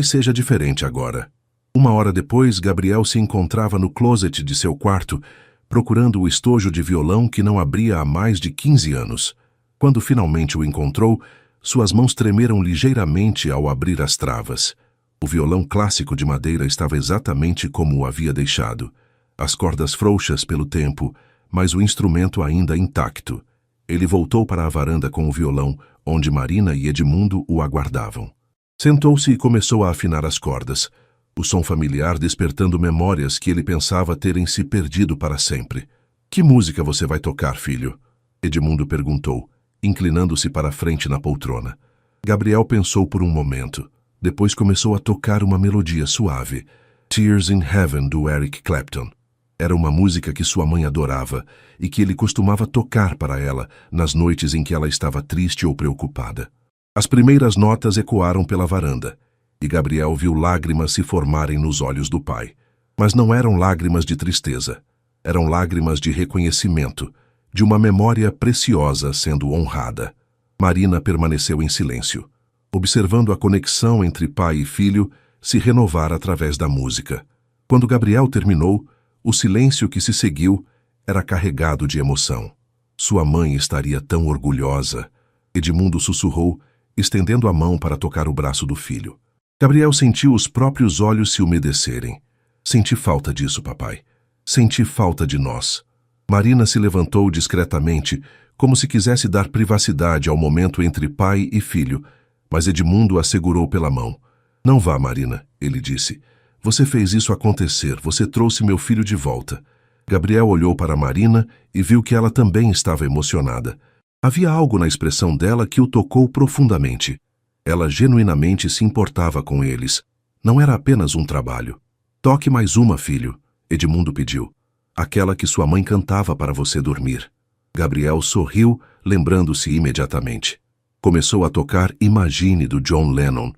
A: seja diferente agora. Uma hora depois, Gabriel se encontrava no closet de seu quarto, procurando o estojo de violão que não abria há mais de 15 anos. Quando finalmente o encontrou, suas mãos tremeram ligeiramente ao abrir as travas. O violão clássico de madeira estava exatamente como o havia deixado. As cordas frouxas pelo tempo, mas o instrumento ainda intacto. Ele voltou para a varanda com o violão, onde Marina e Edmundo o aguardavam. Sentou-se e começou a afinar as cordas, o som familiar despertando memórias que ele pensava terem se perdido para sempre. Que música você vai tocar, filho? Edmundo perguntou, inclinando-se para a frente na poltrona. Gabriel pensou por um momento. Depois começou a tocar uma melodia suave, Tears in Heaven, do Eric Clapton. Era uma música que sua mãe adorava e que ele costumava tocar para ela nas noites em que ela estava triste ou preocupada. As primeiras notas ecoaram pela varanda, e Gabriel viu lágrimas se formarem nos olhos do pai. Mas não eram lágrimas de tristeza. Eram lágrimas de reconhecimento, de uma memória preciosa sendo honrada. Marina permaneceu em silêncio, observando a conexão entre pai e filho se renovar através da música. Quando Gabriel terminou, o silêncio que se seguiu era carregado de emoção. Sua mãe estaria tão orgulhosa. Edmundo sussurrou, estendendo a mão para tocar o braço do filho. Gabriel sentiu os próprios olhos se umedecerem. Senti falta disso, papai. Senti falta de nós. Marina se levantou discretamente, como se quisesse dar privacidade ao momento entre pai e filho, mas Edmundo a segurou pela mão. Não vá, Marina, ele disse. Você fez isso acontecer, você trouxe meu filho de volta. Gabriel olhou para Marina e viu que ela também estava emocionada. Havia algo na expressão dela que o tocou profundamente. Ela genuinamente se importava com eles. Não era apenas um trabalho. Toque mais uma, filho, Edmundo pediu. Aquela que sua mãe cantava para você dormir. Gabriel sorriu, lembrando-se imediatamente. Começou a tocar Imagine, do John Lennon,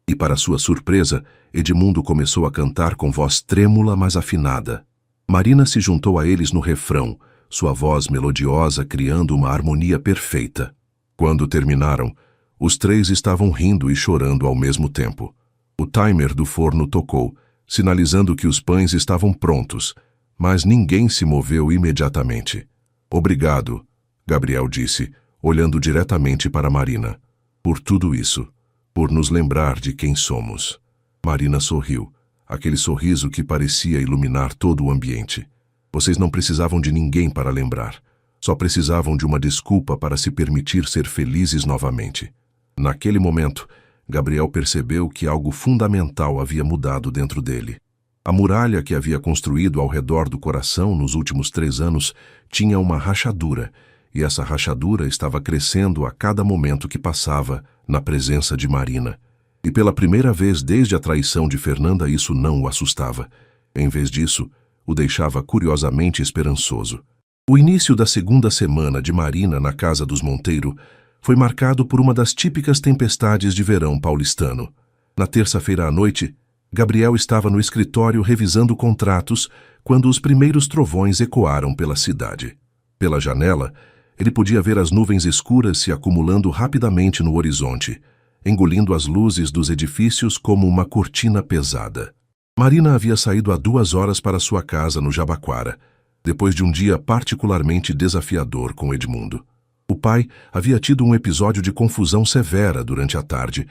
A: e para sua surpresa, Edmundo começou a cantar com voz trêmula, mas afinada. Marina se juntou a eles no refrão, sua voz melodiosa criando uma harmonia perfeita. Quando terminaram, os três estavam rindo e chorando ao mesmo tempo. O timer do forno tocou, sinalizando que os pães estavam prontos, mas ninguém se moveu imediatamente. Obrigado, Gabriel disse, olhando diretamente para Marina. Por tudo isso, por nos lembrar de quem somos. Marina sorriu, aquele sorriso que parecia iluminar todo o ambiente. Vocês não precisavam de ninguém para lembrar. Só precisavam de uma desculpa para se permitir ser felizes novamente. Naquele momento, Gabriel percebeu que algo fundamental havia mudado dentro dele. A muralha que havia construído ao redor do coração nos últimos 3 anos tinha uma rachadura, e essa rachadura estava crescendo a cada momento que passava na presença de Marina. E pela primeira vez desde a traição de Fernanda isso não o assustava. Em vez disso, o deixava curiosamente esperançoso. O início da segunda semana de Marina na casa dos Monteiro foi marcado por uma das típicas tempestades de verão paulistano. Na terça-feira à noite, Gabriel estava no escritório revisando contratos quando os primeiros trovões ecoaram pela cidade. Pela janela, ele podia ver as nuvens escuras se acumulando rapidamente no horizonte, engolindo as luzes dos edifícios como uma cortina pesada. Marina havia saído há 2 horas para sua casa no Jabaquara, depois de um dia particularmente desafiador com Edmundo. O pai havia tido um episódio de confusão severa durante a tarde,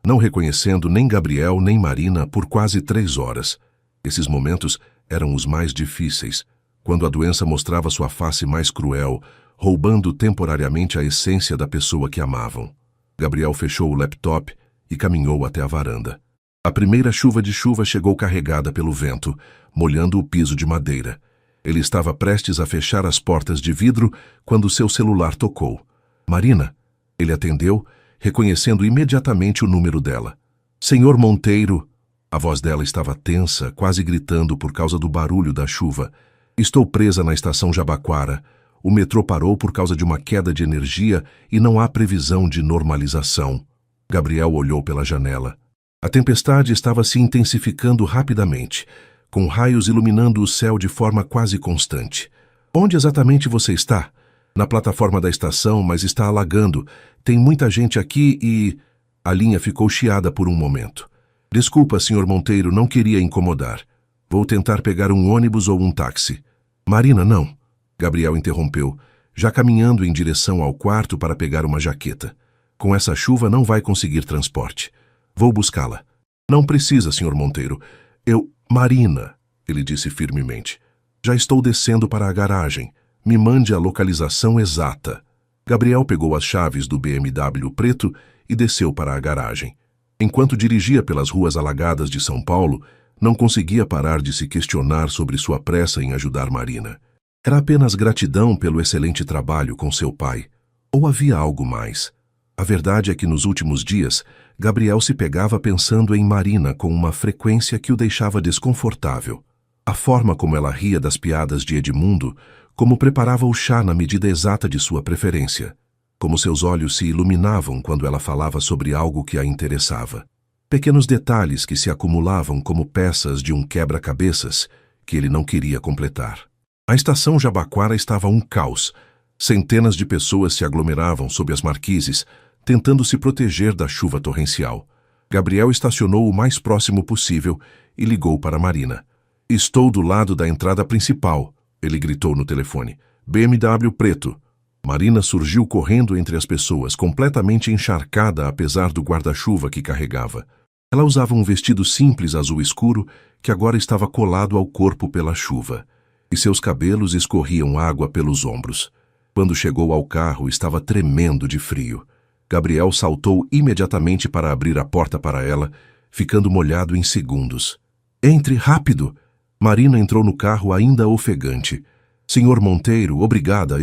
A: não reconhecendo nem Gabriel nem Marina por quase 3 horas. Esses momentos eram os mais difíceis, quando a doença mostrava sua face mais cruel, roubando temporariamente a essência da pessoa que amavam. Gabriel fechou o laptop e caminhou até a varanda. A primeira chuva de chuva chegou carregada pelo vento, molhando o piso de madeira. Ele estava prestes a fechar as portas de vidro quando seu celular tocou. Marina, ele atendeu, reconhecendo imediatamente o número dela. Senhor Monteiro, a voz dela estava tensa, quase gritando por causa do barulho da chuva. Estou presa na estação Jabaquara. O metrô parou por causa de uma queda de energia e não há previsão de normalização. Gabriel olhou pela janela. A tempestade estava se intensificando rapidamente, com raios iluminando o céu de forma quase constante. Onde exatamente você está? Na plataforma da estação, mas está alagando. Tem muita gente aqui e... A linha ficou chiada por um momento. Desculpa, Sr. Monteiro, não queria incomodar. Vou tentar pegar um ônibus ou um táxi. Marina, não. Gabriel interrompeu, já caminhando em direção ao quarto para pegar uma jaqueta. Com essa chuva não vai conseguir transporte. Vou buscá-la. Não precisa, Sr. Monteiro. Marina, ele disse firmemente. Já estou descendo para a garagem. Me mande a localização exata. Gabriel pegou as chaves do BMW preto e desceu para a garagem. Enquanto dirigia pelas ruas alagadas de São Paulo, não conseguia parar de se questionar sobre sua pressa em ajudar Marina. Era apenas gratidão pelo excelente trabalho com seu pai? Ou havia algo mais? A verdade é que nos últimos dias, Gabriel se pegava pensando em Marina com uma frequência que o deixava desconfortável. A forma como ela ria das piadas de Edmundo, como preparava o chá na medida exata de sua preferência, como seus olhos se iluminavam quando ela falava sobre algo que a interessava. Pequenos detalhes que se acumulavam como peças de um quebra-cabeças que ele não queria completar. A estação Jabaquara estava um caos. Centenas de pessoas se aglomeravam sob as marquises, tentando se proteger da chuva torrencial. Gabriel estacionou o mais próximo possível e ligou para Marina. Estou do lado da entrada principal, ele gritou no telefone. BMW preto. Marina surgiu correndo entre as pessoas, completamente encharcada apesar do guarda-chuva que carregava. Ela usava um vestido simples azul escuro que agora estava colado ao corpo pela chuva. e seus cabelos escorriam água pelos ombros. Quando chegou ao carro, estava tremendo de frio. Gabriel saltou imediatamente para abrir a porta para ela, ficando molhado em segundos. Entre, rápido! Marina entrou no carro ainda ofegante. Senhor Monteiro, obrigada,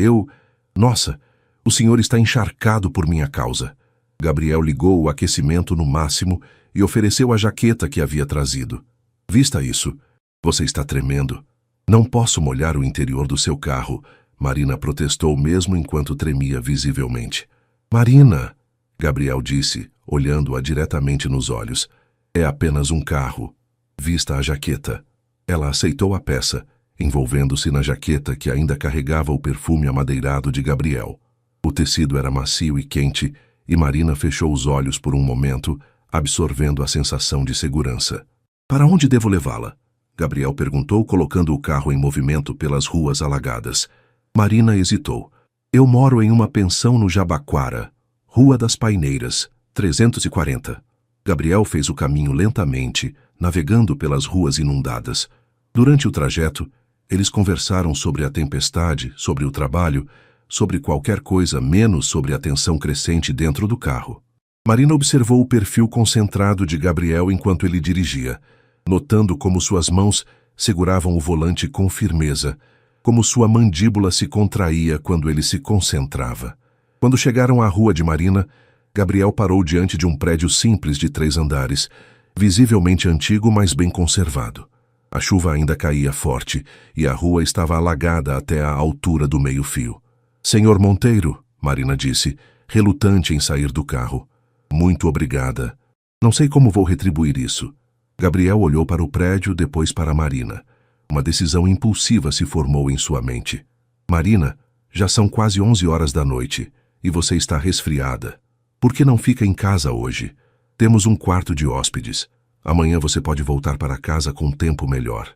A: Nossa, o senhor está encharcado por minha causa. Gabriel ligou o aquecimento no máximo e ofereceu a jaqueta que havia trazido. Vista isso. Você está tremendo. Não posso molhar o interior do seu carro, Marina protestou mesmo enquanto tremia visivelmente. Marina, Gabriel disse, olhando-a diretamente nos olhos. É apenas um carro. Vista a jaqueta. Ela aceitou a peça, envolvendo-se na jaqueta que ainda carregava o perfume amadeirado de Gabriel. O tecido era macio e quente, e Marina fechou os olhos por um momento, absorvendo a sensação de segurança. Para onde devo levá-la? Gabriel perguntou, colocando o carro em movimento pelas ruas alagadas. Marina hesitou. Eu moro em uma pensão no Jabaquara, Rua das Paineiras, 340. Gabriel fez o caminho lentamente, navegando pelas ruas inundadas. Durante o trajeto, eles conversaram sobre a tempestade, sobre o trabalho, sobre qualquer coisa menos sobre a tensão crescente dentro do carro. Marina observou o perfil concentrado de Gabriel enquanto ele dirigia, notando como suas mãos seguravam o volante com firmeza, como sua mandíbula se contraía quando ele se concentrava. Quando chegaram à rua de Marina, Gabriel parou diante de um prédio simples de 3 andares, visivelmente antigo, mas bem conservado. A chuva ainda caía forte e a rua estava alagada até a altura do meio-fio. Senhor Monteiro, Marina disse, relutante em sair do carro. Muito obrigada. Não sei como vou retribuir isso. Gabriel olhou para o prédio, depois para Marina. Uma decisão impulsiva se formou em sua mente. Marina, já são quase 11 horas da noite e você está resfriada. Por que não fica em casa hoje? Temos um quarto de hóspedes. Amanhã você pode voltar para casa com tempo melhor.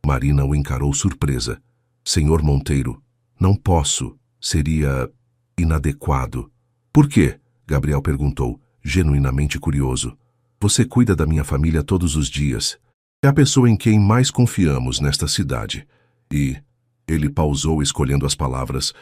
A: Marina o encarou surpresa. Senhor Monteiro, não posso. Seria inadequado. Por quê? Gabriel perguntou, genuinamente curioso. Você cuida da minha família todos os dias. É a pessoa em quem mais confiamos nesta cidade. E... Ele pausou escolhendo as palavras.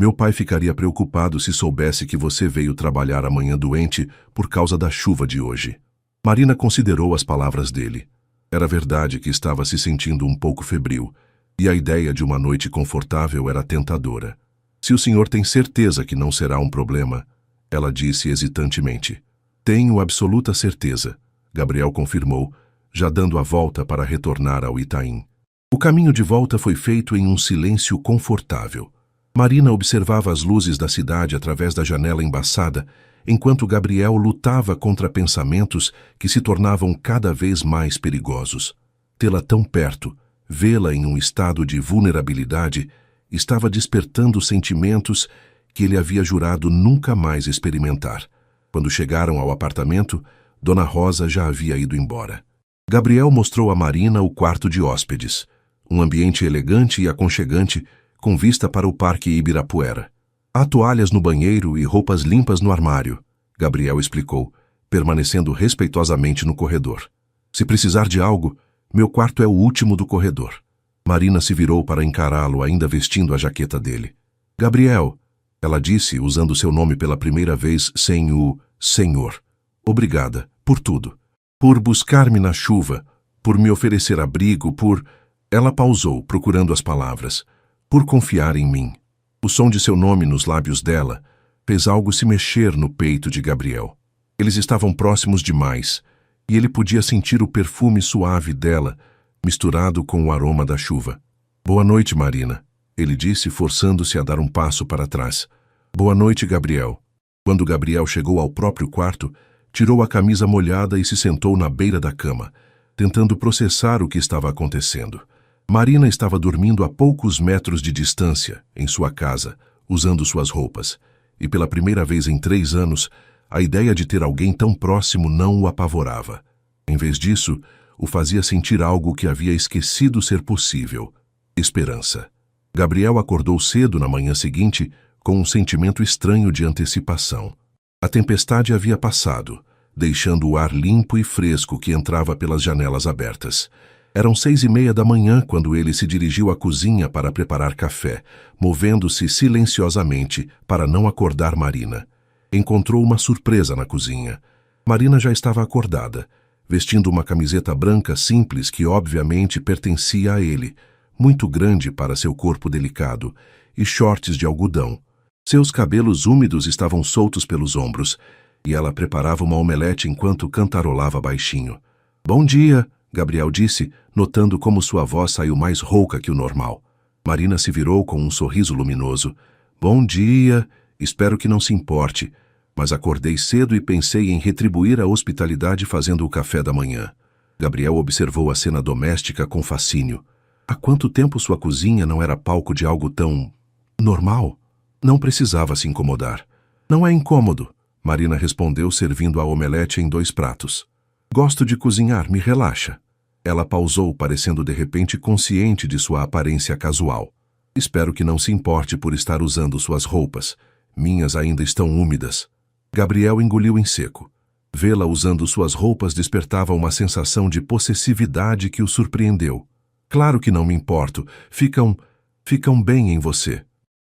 A: Meu pai ficaria preocupado se soubesse que você veio trabalhar amanhã doente por causa da chuva de hoje. Marina considerou as palavras dele. Era verdade que estava se sentindo um pouco febril, e a ideia de uma noite confortável era tentadora. Se o senhor tem certeza que não será um problema, ela disse hesitantemente. Tenho absoluta certeza, Gabriel confirmou, já dando a volta para retornar ao Itaim. O caminho de volta foi feito em um silêncio confortável. Marina observava as luzes da cidade através da janela embaçada, enquanto Gabriel lutava contra pensamentos que se tornavam cada vez mais perigosos. Tê-la tão perto, vê-la em um estado de vulnerabilidade, estava despertando sentimentos que ele havia jurado nunca mais experimentar. Quando chegaram ao apartamento, Dona Rosa já havia ido embora. Gabriel mostrou a Marina o quarto de hóspedes, um ambiente elegante e aconchegante, com vista para o Parque Ibirapuera. Há toalhas no banheiro e roupas limpas no armário, Gabriel explicou, permanecendo respeitosamente no corredor. Se precisar de algo, meu quarto é o último do corredor. Marina se virou para encará-lo, ainda vestindo a jaqueta dele. Gabriel, ela disse, usando seu nome pela primeira vez sem o senhor. Obrigada, por tudo. Por buscar-me na chuva, por me oferecer abrigo, por... Ela pausou, procurando as palavras. Por confiar em mim. O som de seu nome nos lábios dela fez algo se mexer no peito de Gabriel. Eles estavam próximos demais, e ele podia sentir o perfume suave dela, misturado com o aroma da chuva. Boa noite, Marina, ele disse, forçando-se a dar um passo para trás. Boa noite, Gabriel. Quando Gabriel chegou ao próprio quarto, tirou a camisa molhada e se sentou na beira da cama, tentando processar o que estava acontecendo. Marina estava dormindo a poucos metros de distância, em sua casa, usando suas roupas, e pela primeira vez em 3 anos, a ideia de ter alguém tão próximo não o apavorava. Em vez disso, o fazia sentir algo que havia esquecido ser possível: esperança. Gabriel acordou cedo na manhã seguinte com um sentimento estranho de antecipação. A tempestade havia passado, deixando o ar limpo e fresco que entrava pelas janelas abertas. Eram 6:30 da manhã quando ele se dirigiu à cozinha para preparar café, movendo-se silenciosamente para não acordar Marina. Encontrou uma surpresa na cozinha. Marina já estava acordada, vestindo uma camiseta branca simples que obviamente pertencia a ele, muito grande para seu corpo delicado, e shorts de algodão. Seus cabelos úmidos estavam soltos pelos ombros, e ela preparava uma omelete enquanto cantarolava baixinho. "Bom dia", Gabriel disse, notando como sua voz saiu mais rouca que o normal. Marina se virou com um sorriso luminoso. "Bom dia, espero que não se importe, mas acordei cedo e pensei em retribuir a hospitalidade fazendo o café da manhã." Gabriel observou a cena doméstica com fascínio. Há quanto tempo sua cozinha não era palco de algo tão normal? Não precisava se incomodar. "Não é incômodo", Marina respondeu, servindo a omelete em 2 pratos. "Gosto de cozinhar, me relaxa." Ela pausou, parecendo de repente consciente de sua aparência casual. "Espero que não se importe por estar usando suas roupas. Minhas ainda estão úmidas." Gabriel engoliu em seco. Vê-la usando suas roupas despertava uma sensação de possessividade que o surpreendeu. "Claro que não me importo. Ficam bem em você."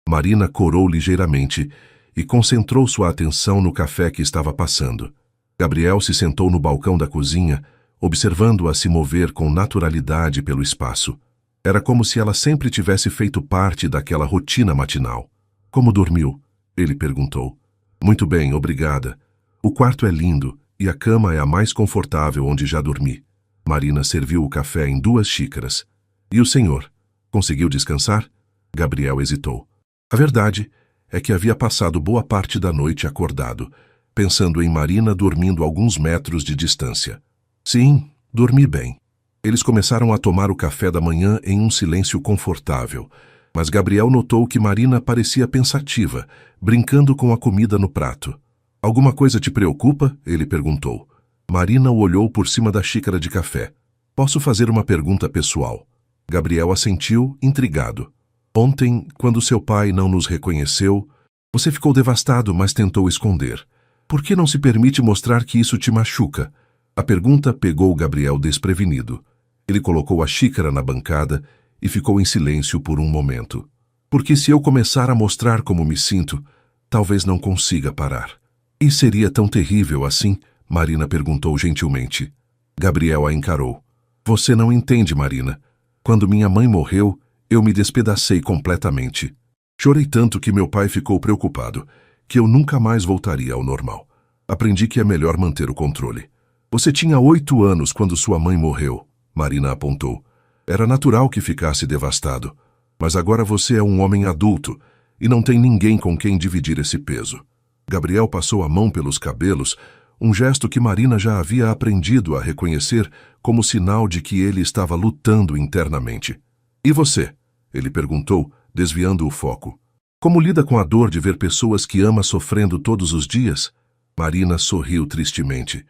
A: Marina corou ligeiramente e concentrou sua atenção no café que estava passando. Gabriel se sentou no balcão da cozinha, observando-a se mover com naturalidade pelo espaço. Era como se ela sempre tivesse feito parte daquela rotina matinal. "Como dormiu?" ele perguntou. "Muito bem, obrigada. O quarto é lindo e a cama é a mais confortável onde já dormi." Marina serviu o café em 2 xícaras. "E o senhor? Conseguiu descansar?" Gabriel hesitou. A verdade é que havia passado boa parte da noite acordado, pensando em Marina dormindo a alguns metros de distância. "Sim, dormi bem." Eles começaram a tomar o café da manhã em um silêncio confortável, mas Gabriel notou que Marina parecia pensativa, brincando com a comida no prato. "Alguma coisa te preocupa?" ele perguntou. Marina o olhou por cima da xícara de café. "Posso fazer uma pergunta pessoal?" Gabriel assentiu, intrigado. "Ontem, quando seu pai não nos reconheceu, você ficou devastado, mas tentou esconder. Por que não se permite mostrar que isso te machuca?" A pergunta pegou Gabriel desprevenido. Ele colocou a xícara na bancada e ficou em silêncio por um momento. "Porque se eu começar a mostrar como me sinto, talvez não consiga parar." "E seria tão terrível assim?" Marina perguntou gentilmente. Gabriel a encarou. "Você não entende, Marina. Quando minha mãe morreu, eu me despedacei completamente. Chorei tanto que meu pai ficou preocupado, que eu nunca mais voltaria ao normal. Aprendi que é melhor manter o controle." "Você tinha 8 anos quando sua mãe morreu", Marina apontou. "Era natural que ficasse devastado. Mas agora você é um homem adulto e não tem ninguém com quem dividir esse peso." Gabriel passou a mão pelos cabelos, um gesto que Marina já havia aprendido a reconhecer como sinal de que ele estava lutando internamente. "E você?" ele perguntou, desviando o foco. "Como lida com a dor de ver pessoas que ama sofrendo todos os dias?" Marina sorriu tristemente.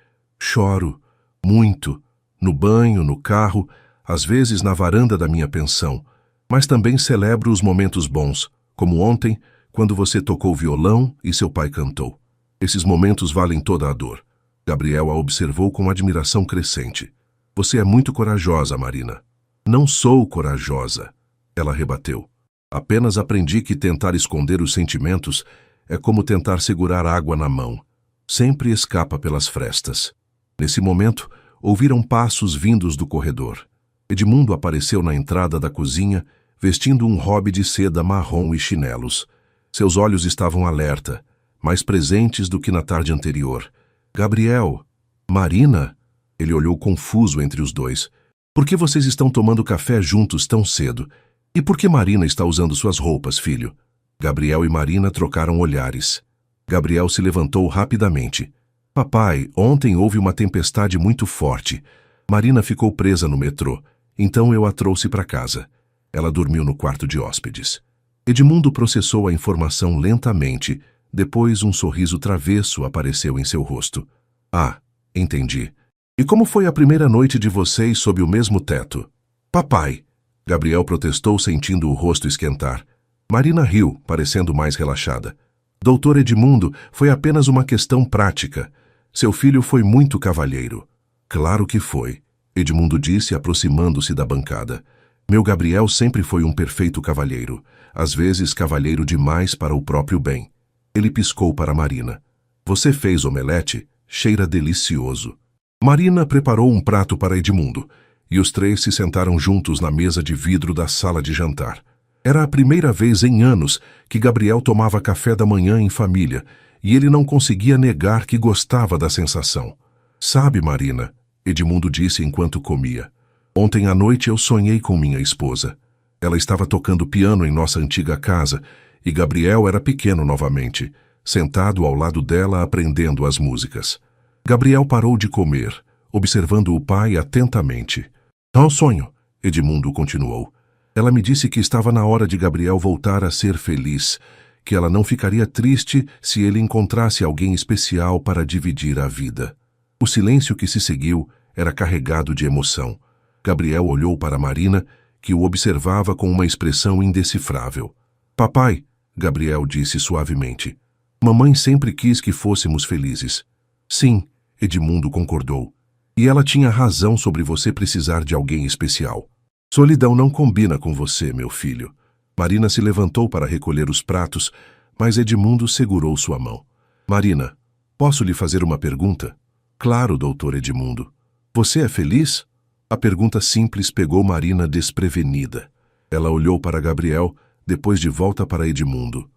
A: "Choro. Muito. No banho, no carro, às vezes na varanda da minha pensão. Mas também celebro os momentos bons, como ontem, quando você tocou violão e seu pai cantou. Esses momentos valem toda a dor." Gabriel a observou com admiração crescente. "Você é muito corajosa, Marina." "Não sou corajosa", ela rebateu. "Apenas aprendi que tentar esconder os sentimentos é como tentar segurar água na mão. Sempre escapa pelas frestas." Nesse momento, ouviram passos vindos do corredor. Edmundo apareceu na entrada da cozinha, vestindo um robe de seda marrom e chinelos. Seus olhos estavam alerta, mais presentes do que na tarde anterior. "Gabriel, Marina?" Ele olhou confuso entre os dois. "Por que vocês estão tomando café juntos tão cedo? E por que Marina está usando suas roupas, filho?" Gabriel e Marina trocaram olhares. Gabriel se levantou rapidamente. "Papai, ontem houve uma tempestade muito forte. Marina ficou presa no metrô, então eu a trouxe para casa. Ela dormiu no quarto de hóspedes." Edmundo processou a informação lentamente, depois um sorriso travesso apareceu em seu rosto. "Ah, entendi. E como foi a primeira noite de vocês sob o mesmo teto?" "Papai!" Gabriel protestou, sentindo o rosto esquentar. Marina riu, parecendo mais relaxada. "Doutor Edmundo, foi apenas uma questão prática. Seu filho foi muito cavalheiro." "Claro que foi." Edmundo disse, aproximando-se da bancada. Meu Gabriel sempre foi um perfeito cavalheiro, às vezes cavalheiro demais para o próprio bem. Ele piscou para Marina. Você fez omelete? Cheira delicioso. Marina preparou um prato para Edmundo, e os três se sentaram juntos na mesa de vidro da sala de jantar. Era a primeira vez em anos que Gabriel tomava café da manhã em família, e ele não conseguia negar que gostava da sensação. Sabe, Marina, Edmundo disse enquanto comia. Ontem à noite eu sonhei com minha esposa. Ela estava tocando piano em nossa antiga casa, e Gabriel era pequeno novamente, sentado ao lado dela aprendendo as músicas. Gabriel parou de comer, observando o pai atentamente. Ao sonho, Edmundo continuou. Ela me disse que estava na hora de Gabriel voltar a ser feliz, que ela não ficaria triste se ele encontrasse alguém especial para dividir a vida. O silêncio que se seguiu era carregado de emoção. Gabriel olhou para Marina, que o observava com uma expressão indecifrável. Papai, Gabriel disse suavemente, mamãe sempre quis que fôssemos felizes. Sim, Edmundo concordou. E ela tinha razão sobre você precisar de alguém especial. Solidão não combina com você, meu filho. Marina se levantou para recolher os pratos, mas Edmundo segurou sua mão. Marina, posso lhe fazer uma pergunta? Claro, doutor Edmundo. Você é feliz? A pergunta simples pegou Marina desprevenida. Ela olhou para Gabriel, depois de volta para Edmundo.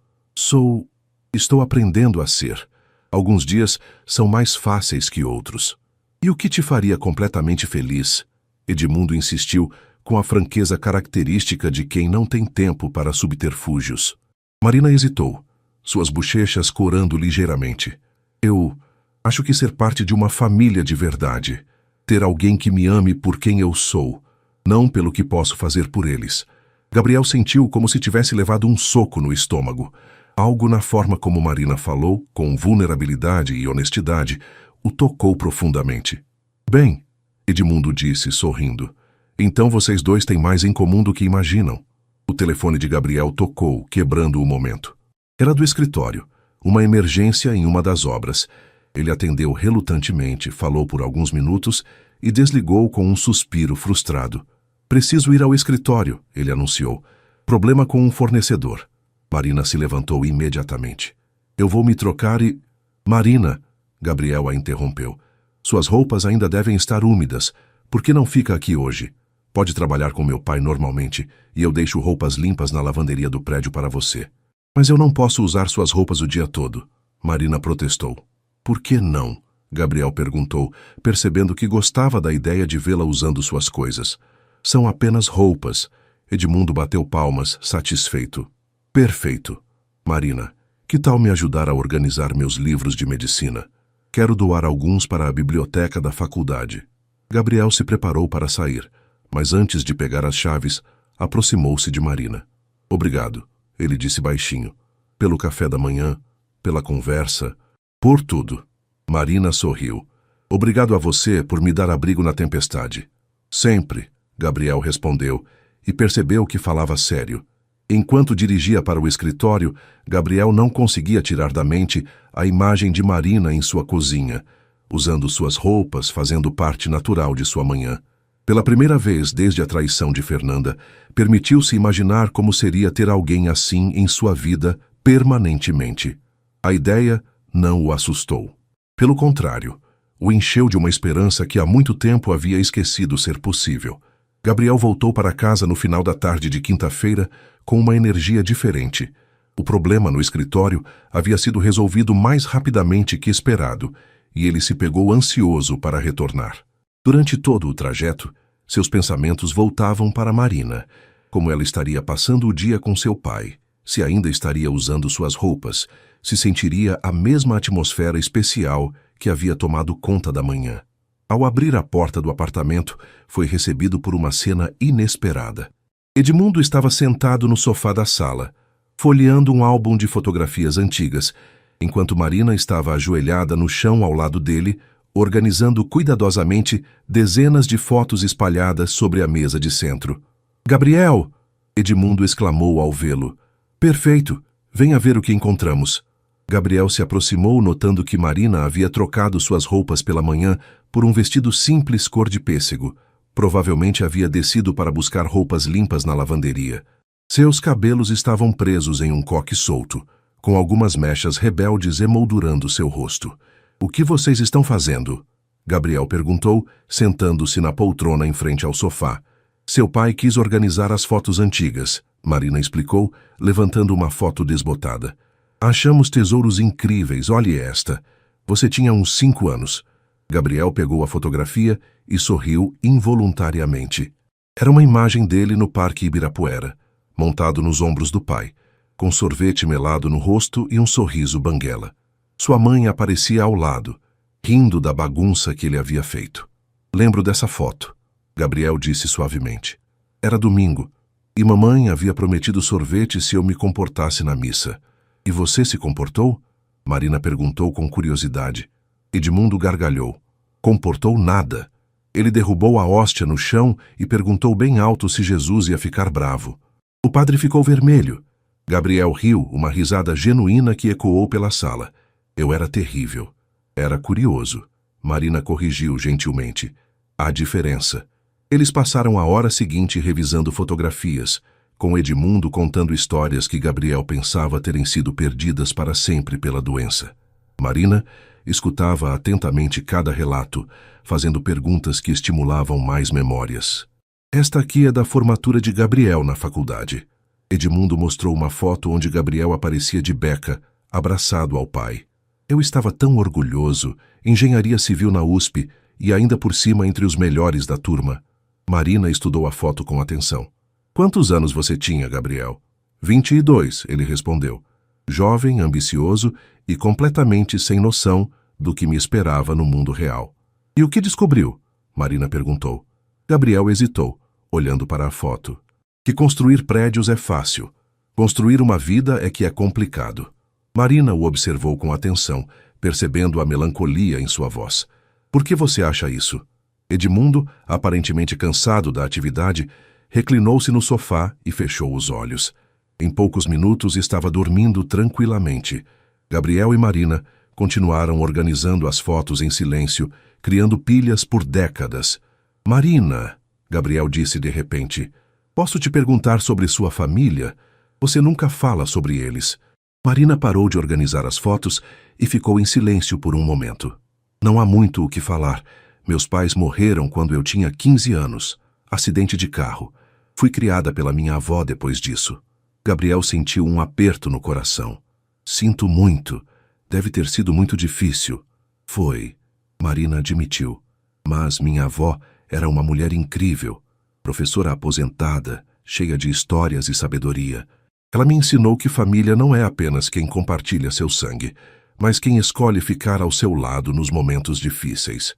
A: Estou aprendendo a ser. Alguns dias são mais fáceis que outros. E o que te faria completamente feliz? Edmundo insistiu, com a franqueza característica de quem não tem tempo para subterfúgios. Marina hesitou, suas bochechas corando ligeiramente. Eu acho que ser parte de uma família de verdade. Ter alguém que me ame por quem eu sou, não pelo que posso fazer por eles. Gabriel sentiu como se tivesse levado um soco no estômago. Algo na forma como Marina falou, com vulnerabilidade e honestidade, o tocou profundamente. Bem, Edmundo disse, sorrindo. Então vocês dois têm mais em comum do que imaginam. O telefone de Gabriel tocou, quebrando o momento. Era do escritório, uma emergência em uma das obras. Ele atendeu relutantemente, falou por alguns minutos e desligou com um suspiro frustrado. Preciso ir ao escritório, ele anunciou. Problema com um fornecedor. Marina se levantou imediatamente. Eu vou me trocar e... Marina, Gabriel a interrompeu. Suas roupas ainda devem estar úmidas. Por que não fica aqui hoje? Pode trabalhar com meu pai normalmente e eu deixo roupas limpas na lavanderia do prédio para você. Mas eu não posso usar suas roupas o dia todo. Marina protestou. Por que não? Gabriel perguntou, percebendo que gostava da ideia de vê-la usando suas coisas. São apenas roupas. Edmundo bateu palmas, satisfeito. Perfeito. Marina, que tal me ajudar a organizar meus livros de medicina? Quero doar alguns para a biblioteca da faculdade. Gabriel se preparou para sair, mas antes de pegar as chaves, aproximou-se de Marina. Obrigado, ele disse baixinho. Pelo café da manhã, pela conversa, por tudo. Marina sorriu. Obrigado a você por me dar abrigo na tempestade. Sempre, Gabriel respondeu, e percebeu que falava sério. Enquanto dirigia para o escritório, Gabriel não conseguia tirar da mente a imagem de Marina em sua cozinha, usando suas roupas, fazendo parte natural de sua manhã. Pela primeira vez desde a traição de Fernanda, permitiu-se imaginar como seria ter alguém assim em sua vida permanentemente. A ideia não o assustou. Pelo contrário, o encheu de uma esperança que há muito tempo havia esquecido ser possível. Gabriel voltou para casa no final da tarde de quinta-feira com uma energia diferente. O problema no escritório havia sido resolvido mais rapidamente que esperado, e ele se pegou ansioso para retornar. Durante todo o trajeto, seus pensamentos voltavam para Marina, como ela estaria passando o dia com seu pai, se ainda estaria usando suas roupas, se sentiria a mesma atmosfera especial que havia tomado conta da manhã. Ao abrir a porta do apartamento, foi recebido por uma cena inesperada. Edmundo estava sentado no sofá da sala, folheando um álbum de fotografias antigas, enquanto Marina estava ajoelhada no chão ao lado dele, organizando cuidadosamente dezenas de fotos espalhadas sobre a mesa de centro. "Gabriel!" Edmundo exclamou ao vê-lo. "Perfeito! Venha ver o que encontramos." Gabriel se aproximou, notando que Marina havia trocado suas roupas pela manhã por um vestido simples cor de pêssego. Provavelmente havia descido para buscar roupas limpas na lavanderia. Seus cabelos estavam presos em um coque solto, com algumas mechas rebeldes emoldurando seu rosto. "O que vocês estão fazendo?" Gabriel perguntou, sentando-se na poltrona em frente ao sofá. "Seu pai quis organizar as fotos antigas", Marina explicou, levantando uma foto desbotada. "Achamos tesouros incríveis, olhe esta. Você tinha uns 5 anos. Gabriel pegou a fotografia e sorriu involuntariamente. Era uma imagem dele no Parque Ibirapuera, montado nos ombros do pai, com sorvete melado no rosto e um sorriso banguela. Sua mãe aparecia ao lado, rindo da bagunça que ele havia feito. "Lembro dessa foto", Gabriel disse suavemente. "Era domingo, e mamãe havia prometido sorvete se eu me comportasse na missa. E você se comportou?" Marina perguntou com curiosidade. Edmundo gargalhou. "Comportou nada. Ele derrubou a hóstia no chão e perguntou bem alto se Jesus ia ficar bravo. O padre ficou vermelho." Gabriel riu, uma risada genuína que ecoou pela sala. "Eu era terrível. Era curioso." Marina corrigiu gentilmente. "Há diferença." Eles passaram a hora seguinte revisando fotografias, com Edmundo contando histórias que Gabriel pensava terem sido perdidas para sempre pela doença. Marina escutava atentamente cada relato, fazendo perguntas que estimulavam mais memórias. "Esta aqui é da formatura de Gabriel na faculdade." Edmundo mostrou uma foto onde Gabriel aparecia de beca, abraçado ao pai. "Eu estava tão orgulhoso, engenharia civil na USP e ainda por cima entre os melhores da turma." Marina estudou a foto com atenção. "Quantos anos você tinha, Gabriel?" 22, ele respondeu. Jovem, ambicioso e completamente sem noção do que me esperava no mundo real. "E o que descobriu?" Marina perguntou. Gabriel hesitou, olhando para a foto. "Que construir prédios é fácil. Construir uma vida é que é complicado." Marina o observou com atenção, percebendo a melancolia em sua voz. "Por que você acha isso?" Edmundo, aparentemente cansado da atividade, reclinou-se no sofá e fechou os olhos. Em poucos minutos estava dormindo tranquilamente. Gabriel e Marina continuaram organizando as fotos em silêncio, criando pilhas por décadas. "Marina", Gabriel disse de repente, "posso te perguntar sobre sua família? Você nunca fala sobre eles." Marina parou de organizar as fotos e ficou em silêncio por um momento. "Não há muito o que falar. Meus pais morreram quando eu tinha 15 anos. Acidente de carro. Fui criada pela minha avó depois disso." Gabriel sentiu um aperto no coração. "Sinto muito. Deve ter sido muito difícil." "Foi", Marina admitiu. "Mas minha avó era uma mulher incrível, professora aposentada, cheia de histórias e sabedoria. Ela me ensinou que família não é apenas quem compartilha seu sangue, mas quem escolhe ficar ao seu lado nos momentos difíceis."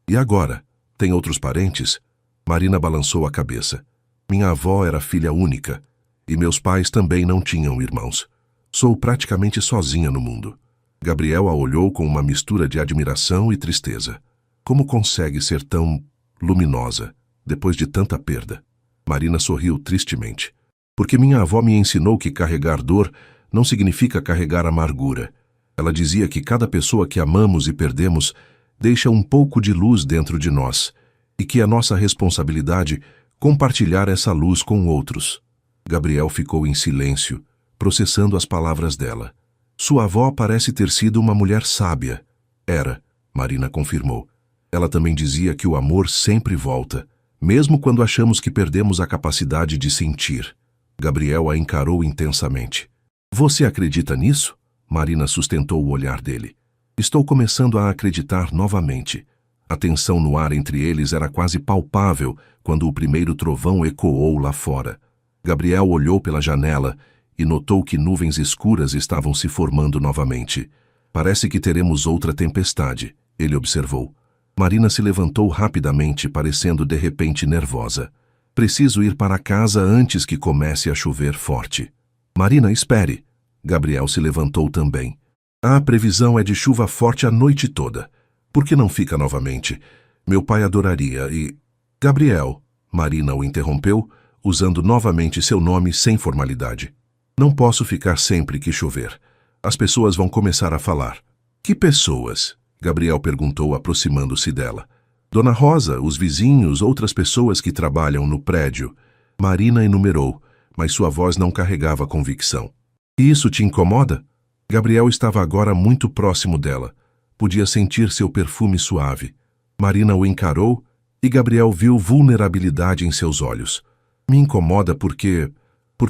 A: "E agora? Tem outros parentes?" Marina balançou a cabeça. "Minha avó era filha única, e meus pais também não tinham irmãos. Sou praticamente sozinha no mundo." Gabriel a olhou com uma mistura de admiração e tristeza. "Como consegue ser tão luminosa, depois de tanta perda?" Marina sorriu tristemente. "Porque minha avó me ensinou que carregar dor não significa carregar amargura. Ela dizia que cada pessoa que amamos e perdemos deixa um pouco de luz dentro de nós, e que é nossa responsabilidade compartilhar essa luz com outros." Gabriel ficou em silêncio, processando as palavras dela. "Sua avó parece ter sido uma mulher sábia." "Era", Marina confirmou. "Ela também dizia que o amor sempre volta, mesmo quando achamos que perdemos a capacidade de sentir." Gabriel a encarou intensamente. "Você acredita nisso?" Marina sustentou o olhar dele. "Estou começando a acreditar novamente." A tensão no ar entre eles era quase palpável quando o primeiro trovão ecoou lá fora. Gabriel olhou pela janela e notou que nuvens escuras estavam se formando novamente. "Parece que teremos outra tempestade", ele observou. Marina se levantou rapidamente, parecendo de repente nervosa. "Preciso ir para casa antes que comece a chover forte." "Marina, espere." Gabriel se levantou também. "A previsão é de chuva forte a noite toda. Por que não fica novamente? Meu pai adoraria e..." "Gabriel", Marina o interrompeu, usando novamente seu nome sem formalidade. "Não posso ficar sempre que chover. As pessoas vão começar a falar." "Que pessoas?" Gabriel perguntou, aproximando-se dela. Dona Rosa, os vizinhos, outras pessoas que trabalham no prédio. Marina enumerou, mas sua voz não carregava convicção. E isso te incomoda? Gabriel estava agora muito próximo dela. Podia sentir seu perfume suave. Marina o encarou e Gabriel viu vulnerabilidade em seus olhos. Me incomoda porque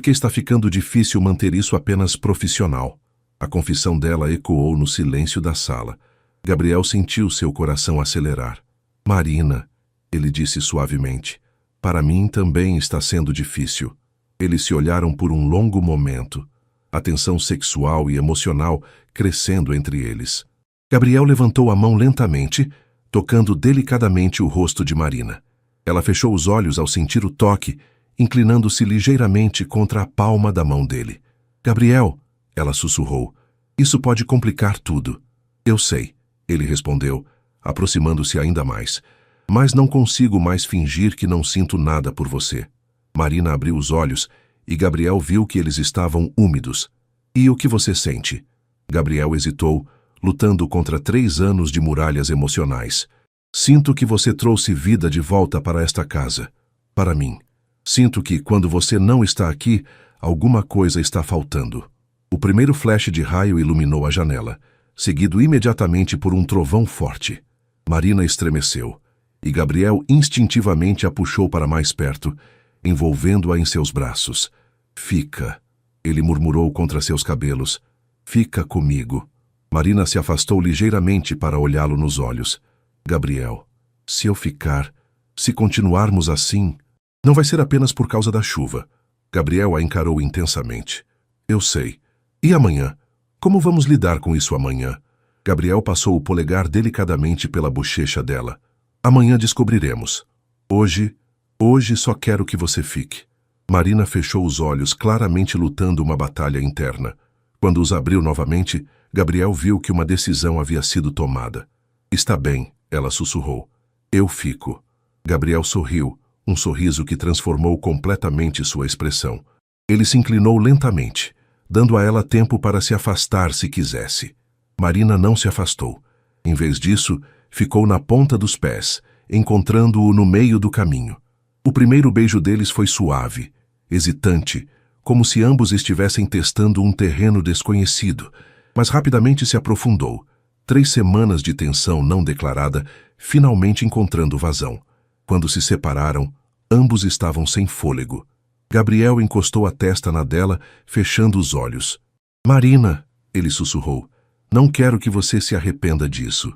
A: está ficando difícil manter isso apenas profissional. A confissão dela ecoou no silêncio da sala. Gabriel sentiu seu coração acelerar. Marina, ele disse suavemente, para mim também está sendo difícil. Eles se olharam por um longo momento. A tensão sexual e emocional crescendo entre eles. Gabriel levantou a mão lentamente, tocando delicadamente o rosto de Marina. Ela fechou os olhos ao sentir o toque, inclinando-se ligeiramente contra a palma da mão dele. Gabriel, ela sussurrou, isso pode complicar tudo. Eu sei, ele respondeu, aproximando-se ainda mais. Mas não consigo mais fingir que não sinto nada por você. Marina abriu os olhos e Gabriel viu que eles estavam úmidos. E o que você sente? Gabriel hesitou, lutando contra 3 anos de muralhas emocionais. Sinto que você trouxe vida de volta para esta casa. Para mim. Sinto que, quando você não está aqui, alguma coisa está faltando. O primeiro flash de raio iluminou a janela, seguido imediatamente por um trovão forte. Marina estremeceu, e Gabriel instintivamente a puxou para mais perto, envolvendo-a em seus braços. Fica, ele murmurou contra seus cabelos. Fica comigo. Marina se afastou ligeiramente para olhá-lo nos olhos. Gabriel, se eu ficar, se continuarmos assim, não vai ser apenas por causa da chuva. Gabriel a encarou intensamente. Eu sei. E amanhã? Como vamos lidar com isso amanhã? Gabriel passou o polegar delicadamente pela bochecha dela. Amanhã descobriremos. Hoje só quero que você fique. Marina fechou os olhos, claramente lutando uma batalha interna. Quando os abriu novamente, Gabriel viu que uma decisão havia sido tomada. Está bem, ela sussurrou. Eu fico. Gabriel sorriu, um sorriso que transformou completamente sua expressão. Ele se inclinou lentamente, dando a ela tempo para se afastar se quisesse. Marina não se afastou. Em vez disso, ficou na ponta dos pés, encontrando-o no meio do caminho. O primeiro beijo deles foi suave, hesitante, como se ambos estivessem testando um terreno desconhecido, mas rapidamente se aprofundou. 3 semanas de tensão não declarada, finalmente encontrando vazão. Quando se separaram, ambos estavam sem fôlego. Gabriel encostou a testa na dela, fechando os olhos. Marina, ele sussurrou, não quero que você se arrependa disso.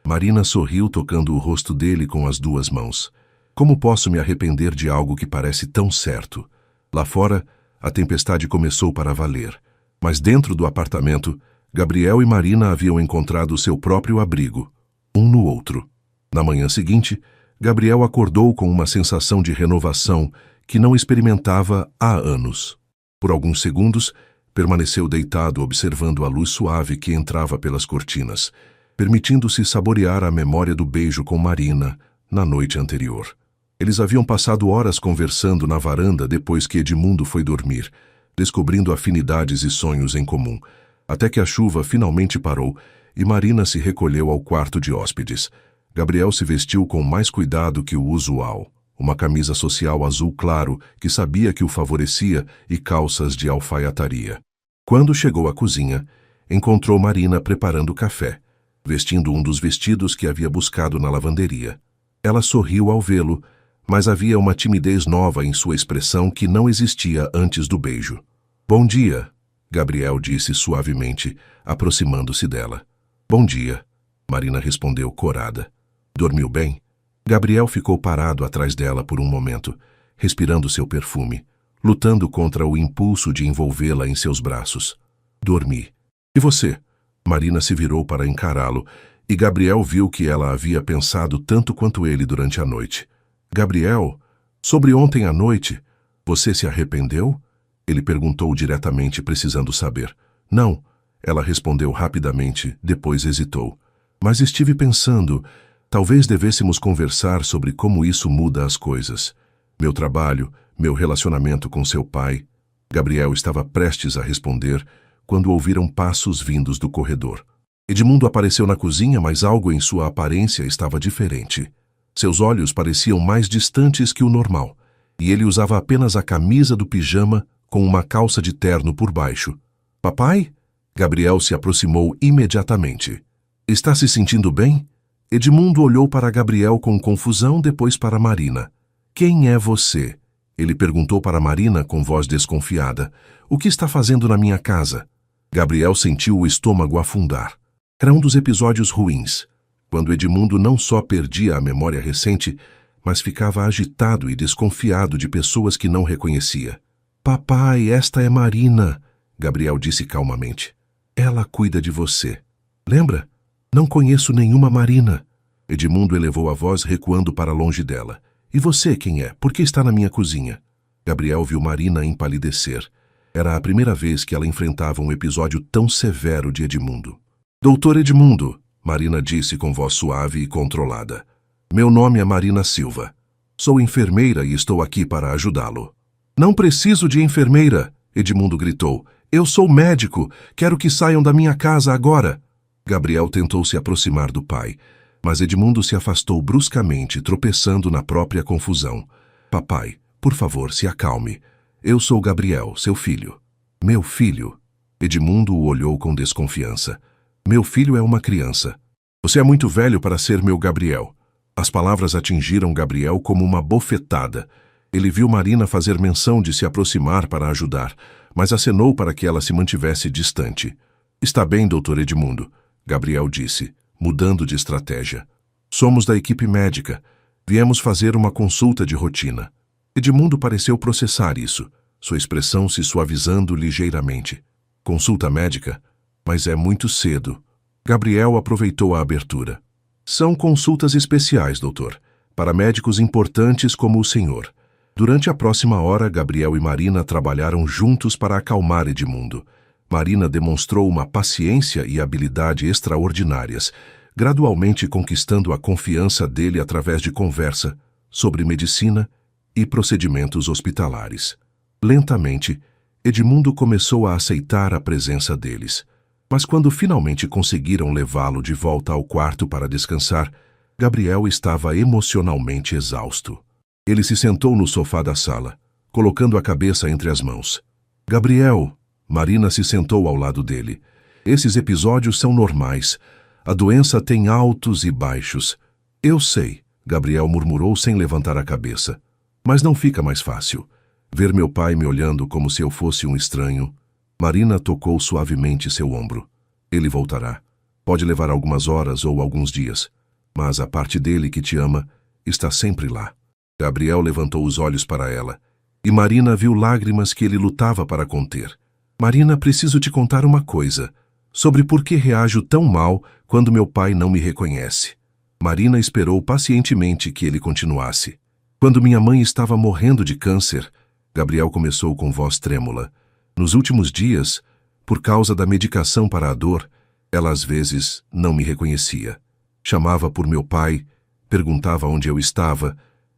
A: Marina sorriu tocando o rosto dele com as 2 mãos. Como posso me arrepender de algo que parece tão certo? Lá fora, a tempestade começou para valer. Mas dentro do apartamento, Gabriel e Marina haviam encontrado seu próprio abrigo, um no outro. Na manhã seguinte, Gabriel acordou com uma sensação de renovação que não experimentava há anos. Por alguns segundos, permaneceu deitado observando a luz suave que entrava pelas cortinas, permitindo-se saborear a memória do beijo com Marina na noite anterior. Eles haviam passado horas conversando na varanda depois que Edmundo foi dormir, descobrindo afinidades e sonhos em comum, até que a chuva finalmente parou e Marina se recolheu ao quarto de hóspedes. Gabriel se vestiu com mais cuidado que o usual, uma camisa social azul claro que sabia que o favorecia e calças de alfaiataria. Quando chegou à cozinha, encontrou Marina preparando café, vestindo um dos vestidos que havia buscado na lavanderia. Ela sorriu ao vê-lo, mas havia uma timidez nova em sua expressão que não existia antes do beijo. Bom dia, Gabriel disse suavemente, aproximando-se dela. Bom dia, Marina respondeu corada. Dormiu bem? Gabriel ficou parado atrás dela por um momento, respirando seu perfume, lutando contra o impulso de envolvê-la em seus braços. Dormi. E você? Marina se virou para encará-lo, e Gabriel viu que ela havia pensado tanto quanto ele durante a noite. Gabriel, sobre ontem à noite, você se arrependeu? Ele perguntou diretamente, precisando saber. Não, ela respondeu rapidamente, depois hesitou. Mas estive pensando, talvez devêssemos conversar sobre como isso muda as coisas. Meu trabalho, meu relacionamento com seu pai. Gabriel estava prestes a responder quando ouviram passos vindos do corredor. Edmundo apareceu na cozinha, mas algo em sua aparência estava diferente. Seus olhos pareciam mais distantes que o normal, e ele usava apenas a camisa do pijama com uma calça de terno por baixo. Papai? Gabriel se aproximou imediatamente. Está se sentindo bem? Edmundo olhou para Gabriel com confusão, depois para Marina. Quem é você? Ele perguntou para Marina com voz desconfiada. O que está fazendo na minha casa? Gabriel sentiu o estômago afundar. Era um dos episódios ruins, quando Edmundo não só perdia a memória recente, mas ficava agitado e desconfiado de pessoas que não reconhecia. Papai, esta é Marina, Gabriel disse calmamente. Ela cuida de você. Lembra? Não conheço nenhuma Marina. Edmundo elevou a voz, recuando para longe dela. E você, quem é? Por que está na minha cozinha? Gabriel viu Marina empalidecer. Era a primeira vez que ela enfrentava um episódio tão severo de Edmundo. Doutor Edmundo, Marina disse com voz suave e controlada. Meu nome é Marina Silva. Sou enfermeira e estou aqui para ajudá-lo. Não preciso de enfermeira, Edmundo gritou. Eu sou médico. Quero que saiam da minha casa agora. Gabriel tentou se aproximar do pai, mas Edmundo se afastou bruscamente, tropeçando na própria confusão. Papai, por favor, se acalme. Eu sou Gabriel, seu filho. Meu filho? Edmundo o olhou com desconfiança. Meu filho é uma criança. Você é muito velho para ser meu Gabriel. As palavras atingiram Gabriel como uma bofetada. Ele viu Marina fazer menção de se aproximar para ajudar, mas acenou para que ela se mantivesse distante. Está bem, doutor Edmundo, Gabriel disse, mudando de estratégia. Somos da equipe médica. Viemos fazer uma consulta de rotina. Edmundo pareceu processar isso, sua expressão se suavizando ligeiramente. Consulta médica? Mas é muito cedo. Gabriel aproveitou a abertura. São consultas especiais, doutor, para médicos importantes como o senhor. Durante a próxima hora, Gabriel e Marina trabalharam juntos para acalmar Edmundo. Marina demonstrou uma paciência e habilidade extraordinárias, gradualmente conquistando a confiança dele através de conversa sobre medicina e procedimentos hospitalares. Lentamente, Edmundo começou a aceitar a presença deles. Mas quando finalmente conseguiram levá-lo de volta ao quarto para descansar, Gabriel estava emocionalmente exausto. Ele se sentou no sofá da sala, colocando a cabeça entre as mãos. Gabriel, Marina se sentou ao lado dele. Esses episódios são normais. A doença tem altos e baixos. Eu sei, Gabriel murmurou sem levantar a cabeça. Mas não fica mais fácil. Ver meu pai me olhando como se eu fosse um estranho. Marina tocou suavemente seu ombro. Ele voltará. Pode levar algumas horas ou alguns dias, mas a parte dele que te ama está sempre lá. Gabriel levantou os olhos para ela, e Marina viu lágrimas que ele lutava para conter. Marina, preciso te contar uma coisa, sobre por que reajo tão mal quando meu pai não me reconhece. Marina esperou pacientemente que ele continuasse. Quando minha mãe estava morrendo de câncer, Gabriel começou com voz trêmula. Nos últimos dias, por causa da medicação para a dor, ela às vezes não me reconhecia. Chamava por meu pai, perguntava onde eu estava,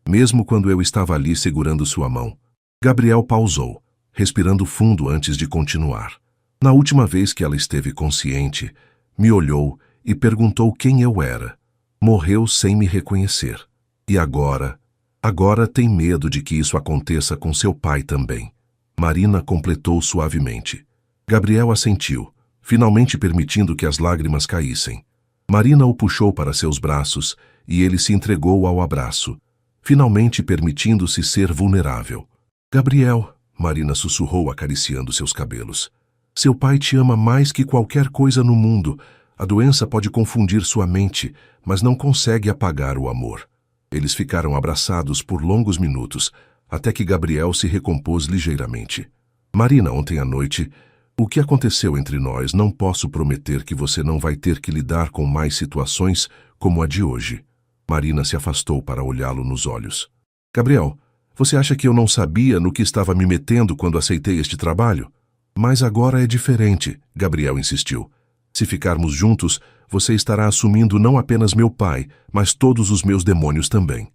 A: mesmo quando eu estava ali segurando sua mão. Gabriel pausou, respirando fundo antes de continuar. Na última vez que ela esteve consciente, me olhou e perguntou quem eu era. Morreu sem me reconhecer. E agora tem medo de que isso aconteça com seu pai também. Marina completou suavemente. Gabriel assentiu, finalmente permitindo que as lágrimas caíssem. Marina o puxou para seus braços e ele se entregou ao abraço, finalmente permitindo-se ser vulnerável. Gabriel, Marina sussurrou acariciando seus cabelos. Seu pai te ama mais que qualquer coisa no mundo. A doença pode confundir sua mente, mas não consegue apagar o amor. Eles ficaram abraçados por longos minutos, até que Gabriel se recompôs ligeiramente. Marina, ontem à noite, o que aconteceu entre nós não posso prometer que você não vai ter que lidar com mais situações como a de hoje. Marina se afastou para olhá-lo nos olhos. Gabriel, você acha que eu não sabia no que estava me metendo quando aceitei este trabalho? Mas agora é diferente, Gabriel insistiu. Se ficarmos juntos, você estará assumindo não apenas meu pai, mas todos os meus demônios também.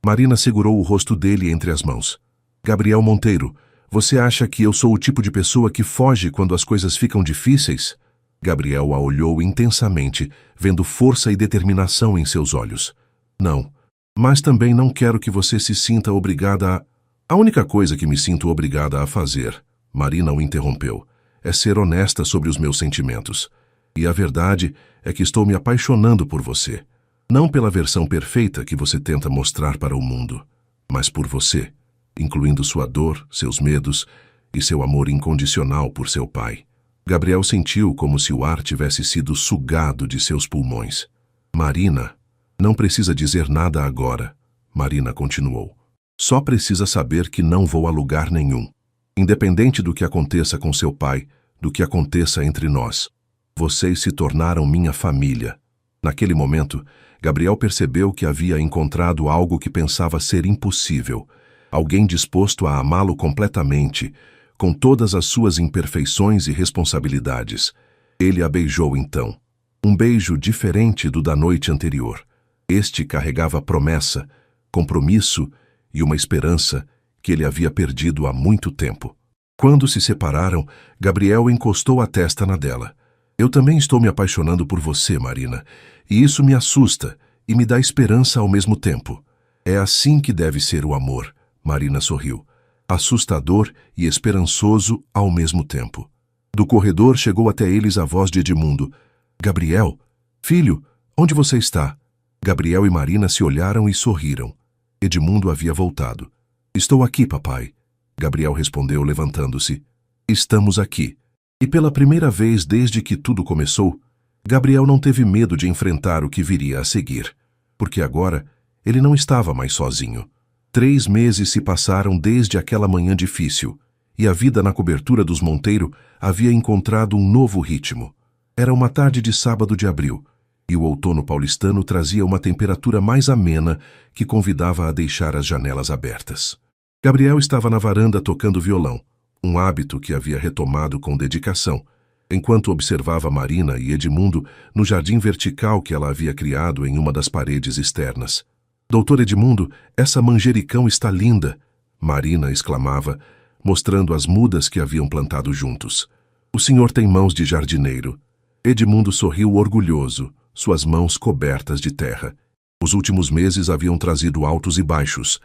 A: Marina segurou o rosto dele entre as mãos. Gabriel Monteiro, você acha que eu sou o tipo de pessoa que foge quando as coisas ficam difíceis? Gabriel a olhou intensamente, vendo força e determinação em seus olhos. Não, Mas também não quero que você se sinta obrigada a... A única coisa que me sinto obrigada a fazer, Marina o interrompeu, é ser honesta sobre os meus sentimentos. E a verdade é que estou me apaixonando por você. Não pela versão perfeita que você tenta mostrar para o mundo, mas por você, incluindo sua dor, seus medos e seu amor incondicional por seu pai. Gabriel sentiu como se o ar tivesse sido sugado de seus pulmões. Marina, não precisa dizer nada agora, Marina continuou. Só precisa saber que não vou a lugar nenhum. Independente do que aconteça com seu pai, do que aconteça entre nós. Vocês se tornaram minha família. Naquele momento, Gabriel percebeu que havia encontrado algo que pensava ser impossível. Alguém disposto a amá-lo completamente, com todas as suas imperfeições e responsabilidades. Ele a beijou então. Um beijo diferente do da noite anterior. Este carregava promessa, compromisso e uma esperança que ele havia perdido há muito tempo. Quando se separaram, Gabriel encostou a testa na dela. Eu também estou me apaixonando por você, Marina, e isso me assusta e me dá esperança ao mesmo tempo. É assim que deve ser o amor, Marina sorriu. Assustador e esperançoso ao mesmo tempo. Do corredor chegou até eles a voz de Edmundo. Gabriel, filho, onde você está? Gabriel e Marina se olharam e sorriram. Edmundo havia voltado. Estou aqui, papai. Gabriel respondeu levantando-se. Estamos aqui. E pela primeira vez desde que tudo começou, Gabriel não teve medo de enfrentar o que viria a seguir. Porque agora ele não estava mais sozinho. 3 meses se passaram desde aquela manhã difícil, e a vida na cobertura dos Monteiro havia encontrado um novo ritmo. Era uma tarde de sábado de abril, e o outono paulistano trazia uma temperatura mais amena que convidava a deixar as janelas abertas. Gabriel estava na varanda tocando violão, um hábito que havia retomado com dedicação, enquanto observava Marina e Edmundo no jardim vertical que ela havia criado em uma das paredes externas. Doutor Edmundo, essa manjericão está linda, Marina exclamava, mostrando as mudas que haviam plantado juntos. O senhor tem mãos de jardineiro. Edmundo sorriu orgulhoso, suas mãos cobertas de terra. Os últimos meses haviam trazido altos e baixos,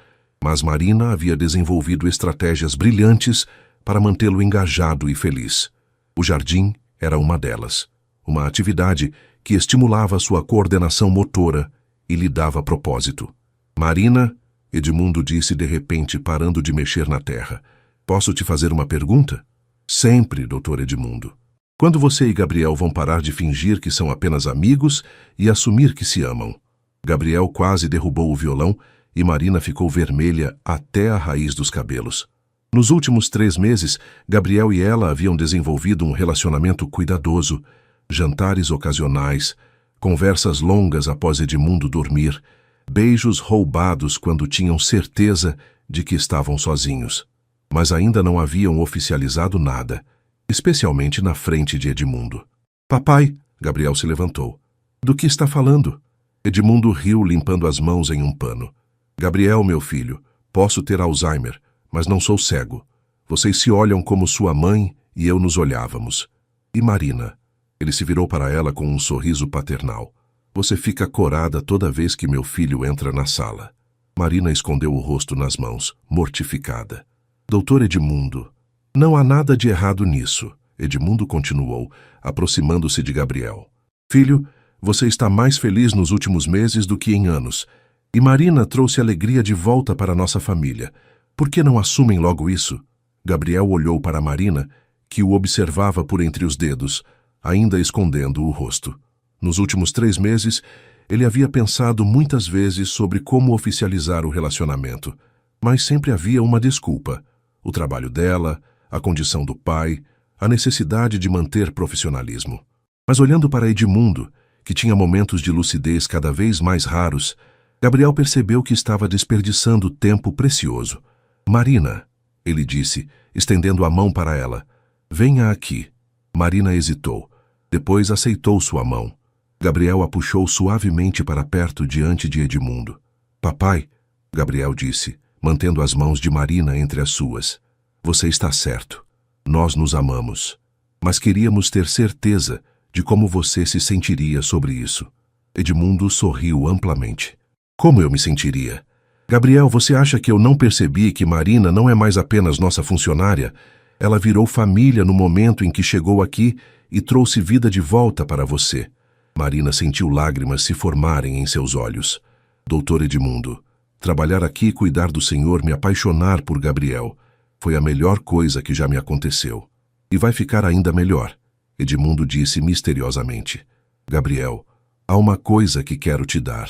A: mas Marina havia desenvolvido estratégias brilhantes para mantê-lo engajado e feliz. O jardim era uma delas, uma atividade que estimulava sua coordenação motora e lhe dava propósito. Marina, Edmundo disse de repente, parando de mexer na terra. Posso te fazer uma pergunta? Sempre, doutor Edmundo. Quando você e Gabriel vão parar de fingir que são apenas amigos e assumir que se amam? Gabriel quase derrubou o violão e Marina ficou vermelha até a raiz dos cabelos. Nos últimos 3 meses, Gabriel e ela haviam desenvolvido um relacionamento cuidadoso, jantares ocasionais, conversas longas após Edmundo dormir, beijos roubados quando tinham certeza de que estavam sozinhos. Mas ainda não haviam oficializado nada, especialmente na frente de Edmundo. Papai, Gabriel se levantou. Do que está falando? Edmundo riu limpando as mãos em um pano. Gabriel, meu filho, posso ter Alzheimer, mas não sou cego. Vocês se olham como sua mãe e eu nos olhávamos. E Marina? Ele se virou para ela com um sorriso paternal. Você fica corada toda vez que meu filho entra na sala. Marina escondeu o rosto nas mãos, mortificada. Doutor Edmundo, não há nada de errado nisso, Edmundo continuou, aproximando-se de Gabriel. Filho, você está mais feliz nos últimos meses do que em anos. E Marina trouxe alegria de volta para nossa família. Por que não assumem logo isso? Gabriel olhou para Marina, que o observava por entre os dedos, ainda escondendo o rosto. Nos últimos 3 meses, ele havia pensado muitas vezes sobre como oficializar o relacionamento, mas sempre havia uma desculpa. O trabalho dela, a condição do pai, a necessidade de manter profissionalismo. Mas olhando para Edmundo, que tinha momentos de lucidez cada vez mais raros, Gabriel percebeu que estava desperdiçando tempo precioso. Marina, ele disse, estendendo a mão para ela. Venha aqui. Marina hesitou. Depois aceitou sua mão. Gabriel a puxou suavemente para perto diante de Edmundo. Papai, Gabriel disse, mantendo as mãos de Marina entre as suas. Você está certo. Nós nos amamos. Mas queríamos ter certeza de como você se sentiria sobre isso. Edmundo sorriu amplamente. Como eu me sentiria? Gabriel, você acha que eu não percebi que Marina não é mais apenas nossa funcionária? Ela virou família no momento em que chegou aqui e trouxe vida de volta para você. Marina sentiu lágrimas se formarem em seus olhos. Doutor Edmundo, trabalhar aqui e cuidar do Senhor, me apaixonar por Gabriel, foi a melhor coisa que já me aconteceu. E vai ficar ainda melhor, Edmundo disse misteriosamente. Gabriel, há uma coisa que quero te dar.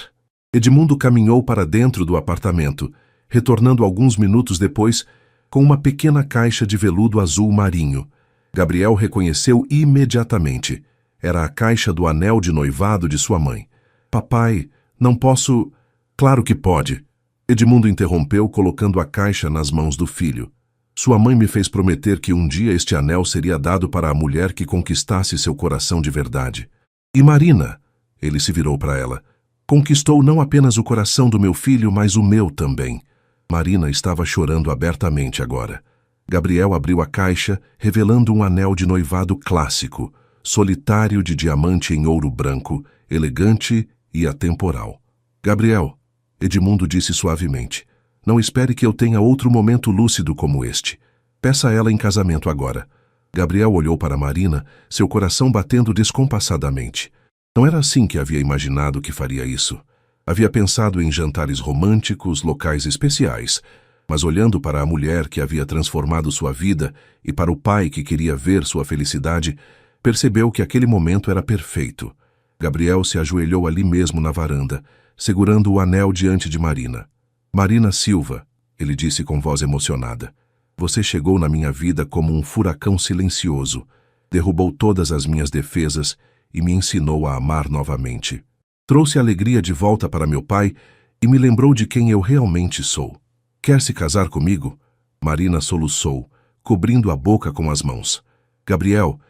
A: Edmundo caminhou para dentro do apartamento, retornando alguns minutos depois com uma pequena caixa de veludo azul marinho. Gabriel reconheceu imediatamente. Era a caixa do anel de noivado de sua mãe. Papai, não posso... Claro que pode. Edmundo interrompeu, colocando a caixa nas mãos do filho. Sua mãe me fez prometer que um dia este anel seria dado para a mulher que conquistasse seu coração de verdade. E Marina, ele se virou para ela, conquistou não apenas o coração do meu filho, mas o meu também. Marina estava chorando abertamente agora. Gabriel abriu a caixa, revelando um anel de noivado clássico, solitário de diamante em ouro branco, elegante e atemporal. Gabriel, Edmundo disse suavemente, não espere que eu tenha outro momento lúcido como este. Peça a ela em casamento agora. Gabriel olhou para Marina, seu coração batendo descompassadamente. Não era assim que havia imaginado que faria isso. Havia pensado em jantares românticos, locais especiais, mas olhando para a mulher que havia transformado sua vida e para o pai que queria ver sua felicidade, percebeu que aquele momento era perfeito. Gabriel se ajoelhou ali mesmo na varanda, segurando o anel diante de Marina. Marina Silva, ele disse com voz emocionada, você chegou na minha vida como um furacão silencioso, derrubou todas as minhas defesas e me ensinou a amar novamente. Trouxe alegria de volta para meu pai e me lembrou de quem eu realmente sou. Quer se casar comigo? Marina soluçou, cobrindo a boca com as mãos. Gabriel,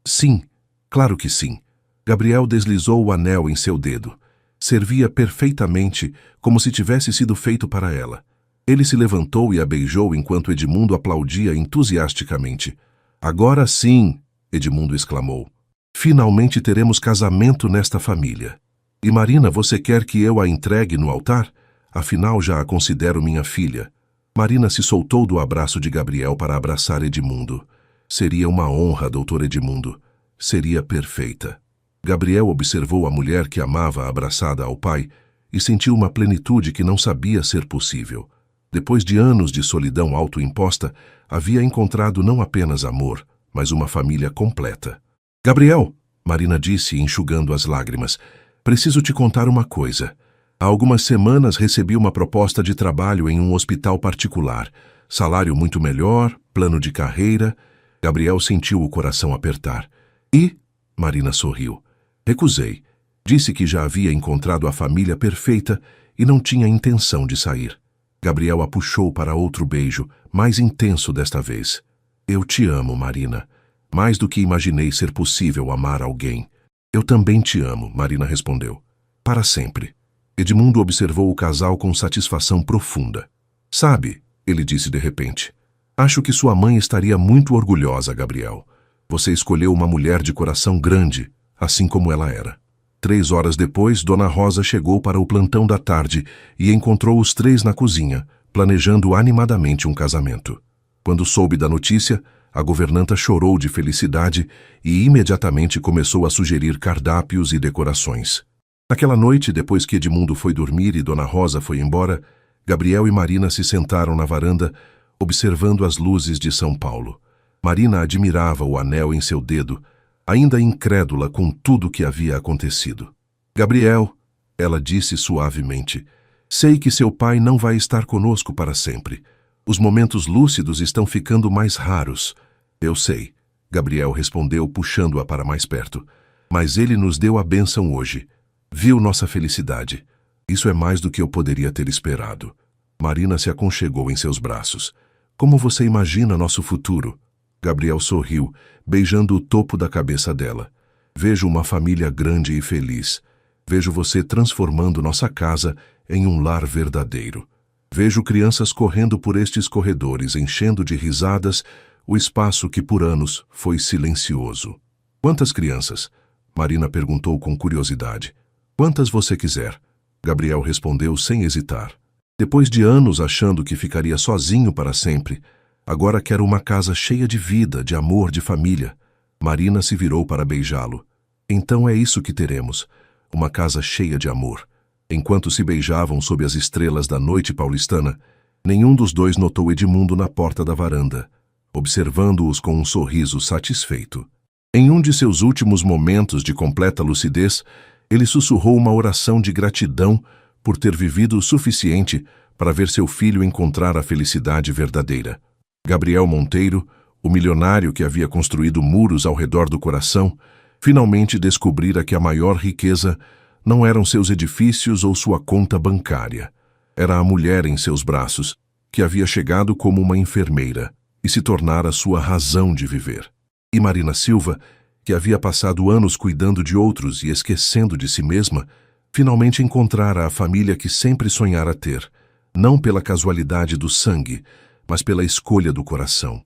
A: Sim, claro que sim. Gabriel deslizou o anel em seu dedo. Servia perfeitamente, como se tivesse sido feito para ela. Ele se levantou e a beijou enquanto Edmundo aplaudia entusiasticamente. Agora sim, Edmundo exclamou. Finalmente teremos casamento nesta família. E Marina, você quer que eu a entregue no altar? Afinal, já a considero minha filha. Marina se soltou do abraço de Gabriel para abraçar Edmundo. Seria uma honra, doutor Edmundo. Seria perfeita. Gabriel observou a mulher que amava abraçada ao pai e sentiu uma plenitude que não sabia ser possível. Depois de anos de solidão autoimposta, havia encontrado não apenas amor, mas uma família completa. Gabriel, Marina disse, enxugando as lágrimas, preciso te contar uma coisa. Há algumas semanas recebi uma proposta de trabalho em um hospital particular. Salário muito melhor, plano de carreira. Gabriel sentiu o coração apertar. E? Marina sorriu. Recusei. Disse que já havia encontrado a família perfeita e não tinha intenção de sair. Gabriel a puxou para outro beijo, mais intenso desta vez. Eu te amo, Marina. Mais do que imaginei ser possível amar alguém. Eu também te amo, Marina respondeu. Para sempre. Edmundo observou o casal com satisfação profunda. Sabe, ele disse de repente, acho que sua mãe estaria muito orgulhosa, Gabriel. Você escolheu uma mulher de coração grande, assim como ela era. 3 horas depois, Dona Rosa chegou para o plantão da tarde e encontrou os 3 na cozinha, planejando animadamente um casamento. Quando soube da notícia, a governanta chorou de felicidade e imediatamente começou a sugerir cardápios e decorações. Naquela noite, depois que Edmundo foi dormir e Dona Rosa foi embora, Gabriel e Marina se sentaram na varanda, observando as luzes de São Paulo. Marina admirava o anel em seu dedo, ainda incrédula com tudo o que havia acontecido. Gabriel, ela disse suavemente, sei que seu pai não vai estar conosco para sempre. Os momentos lúcidos estão ficando mais raros. Eu sei, Gabriel respondeu puxando-a para mais perto. Mas ele nos deu a bênção hoje. Viu nossa felicidade. Isso é mais do que eu poderia ter esperado. Marina se aconchegou em seus braços. Como você imagina nosso futuro? Gabriel sorriu, beijando o topo da cabeça dela. Vejo uma família grande e feliz. Vejo você transformando nossa casa em um lar verdadeiro. Vejo crianças correndo por estes corredores, enchendo de risadas o espaço que por anos foi silencioso. Quantas crianças? Marina perguntou com curiosidade. Quantas você quiser. Gabriel respondeu sem hesitar. Depois de anos achando que ficaria sozinho para sempre, agora quero uma casa cheia de vida, de amor, de família. Marina se virou para beijá-lo. Então é isso que teremos, uma casa cheia de amor. Enquanto se beijavam sob as estrelas da noite paulistana, nenhum dos dois notou Edmundo na porta da varanda, observando-os com um sorriso satisfeito. Em um de seus últimos momentos de completa lucidez, ele sussurrou uma oração de gratidão por ter vivido o suficiente para ver seu filho encontrar a felicidade verdadeira. Gabriel Monteiro, o milionário que havia construído muros ao redor do coração, finalmente descobrira que a maior riqueza não eram seus edifícios ou sua conta bancária. Era a mulher em seus braços, que havia chegado como uma enfermeira e se tornara sua razão de viver. E Marina Silva, que havia passado anos cuidando de outros e esquecendo de si mesma, finalmente encontrara a família que sempre sonhara ter, não pela casualidade do sangue, mas pela escolha do coração.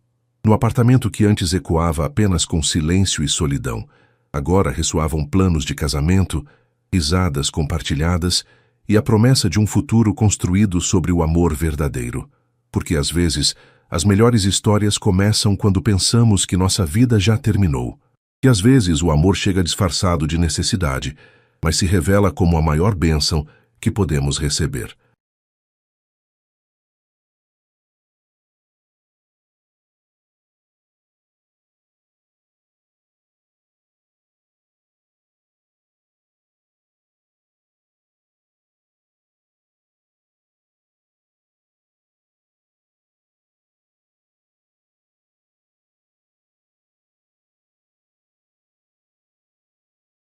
A: No apartamento que antes ecoava apenas com silêncio e solidão, agora ressoavam planos de casamento, risadas compartilhadas e a promessa de um futuro construído sobre o amor verdadeiro. Porque às vezes, as melhores histórias começam quando pensamos que nossa vida já terminou. E às vezes o amor chega disfarçado de necessidade, mas se revela como a maior bênção que podemos receber.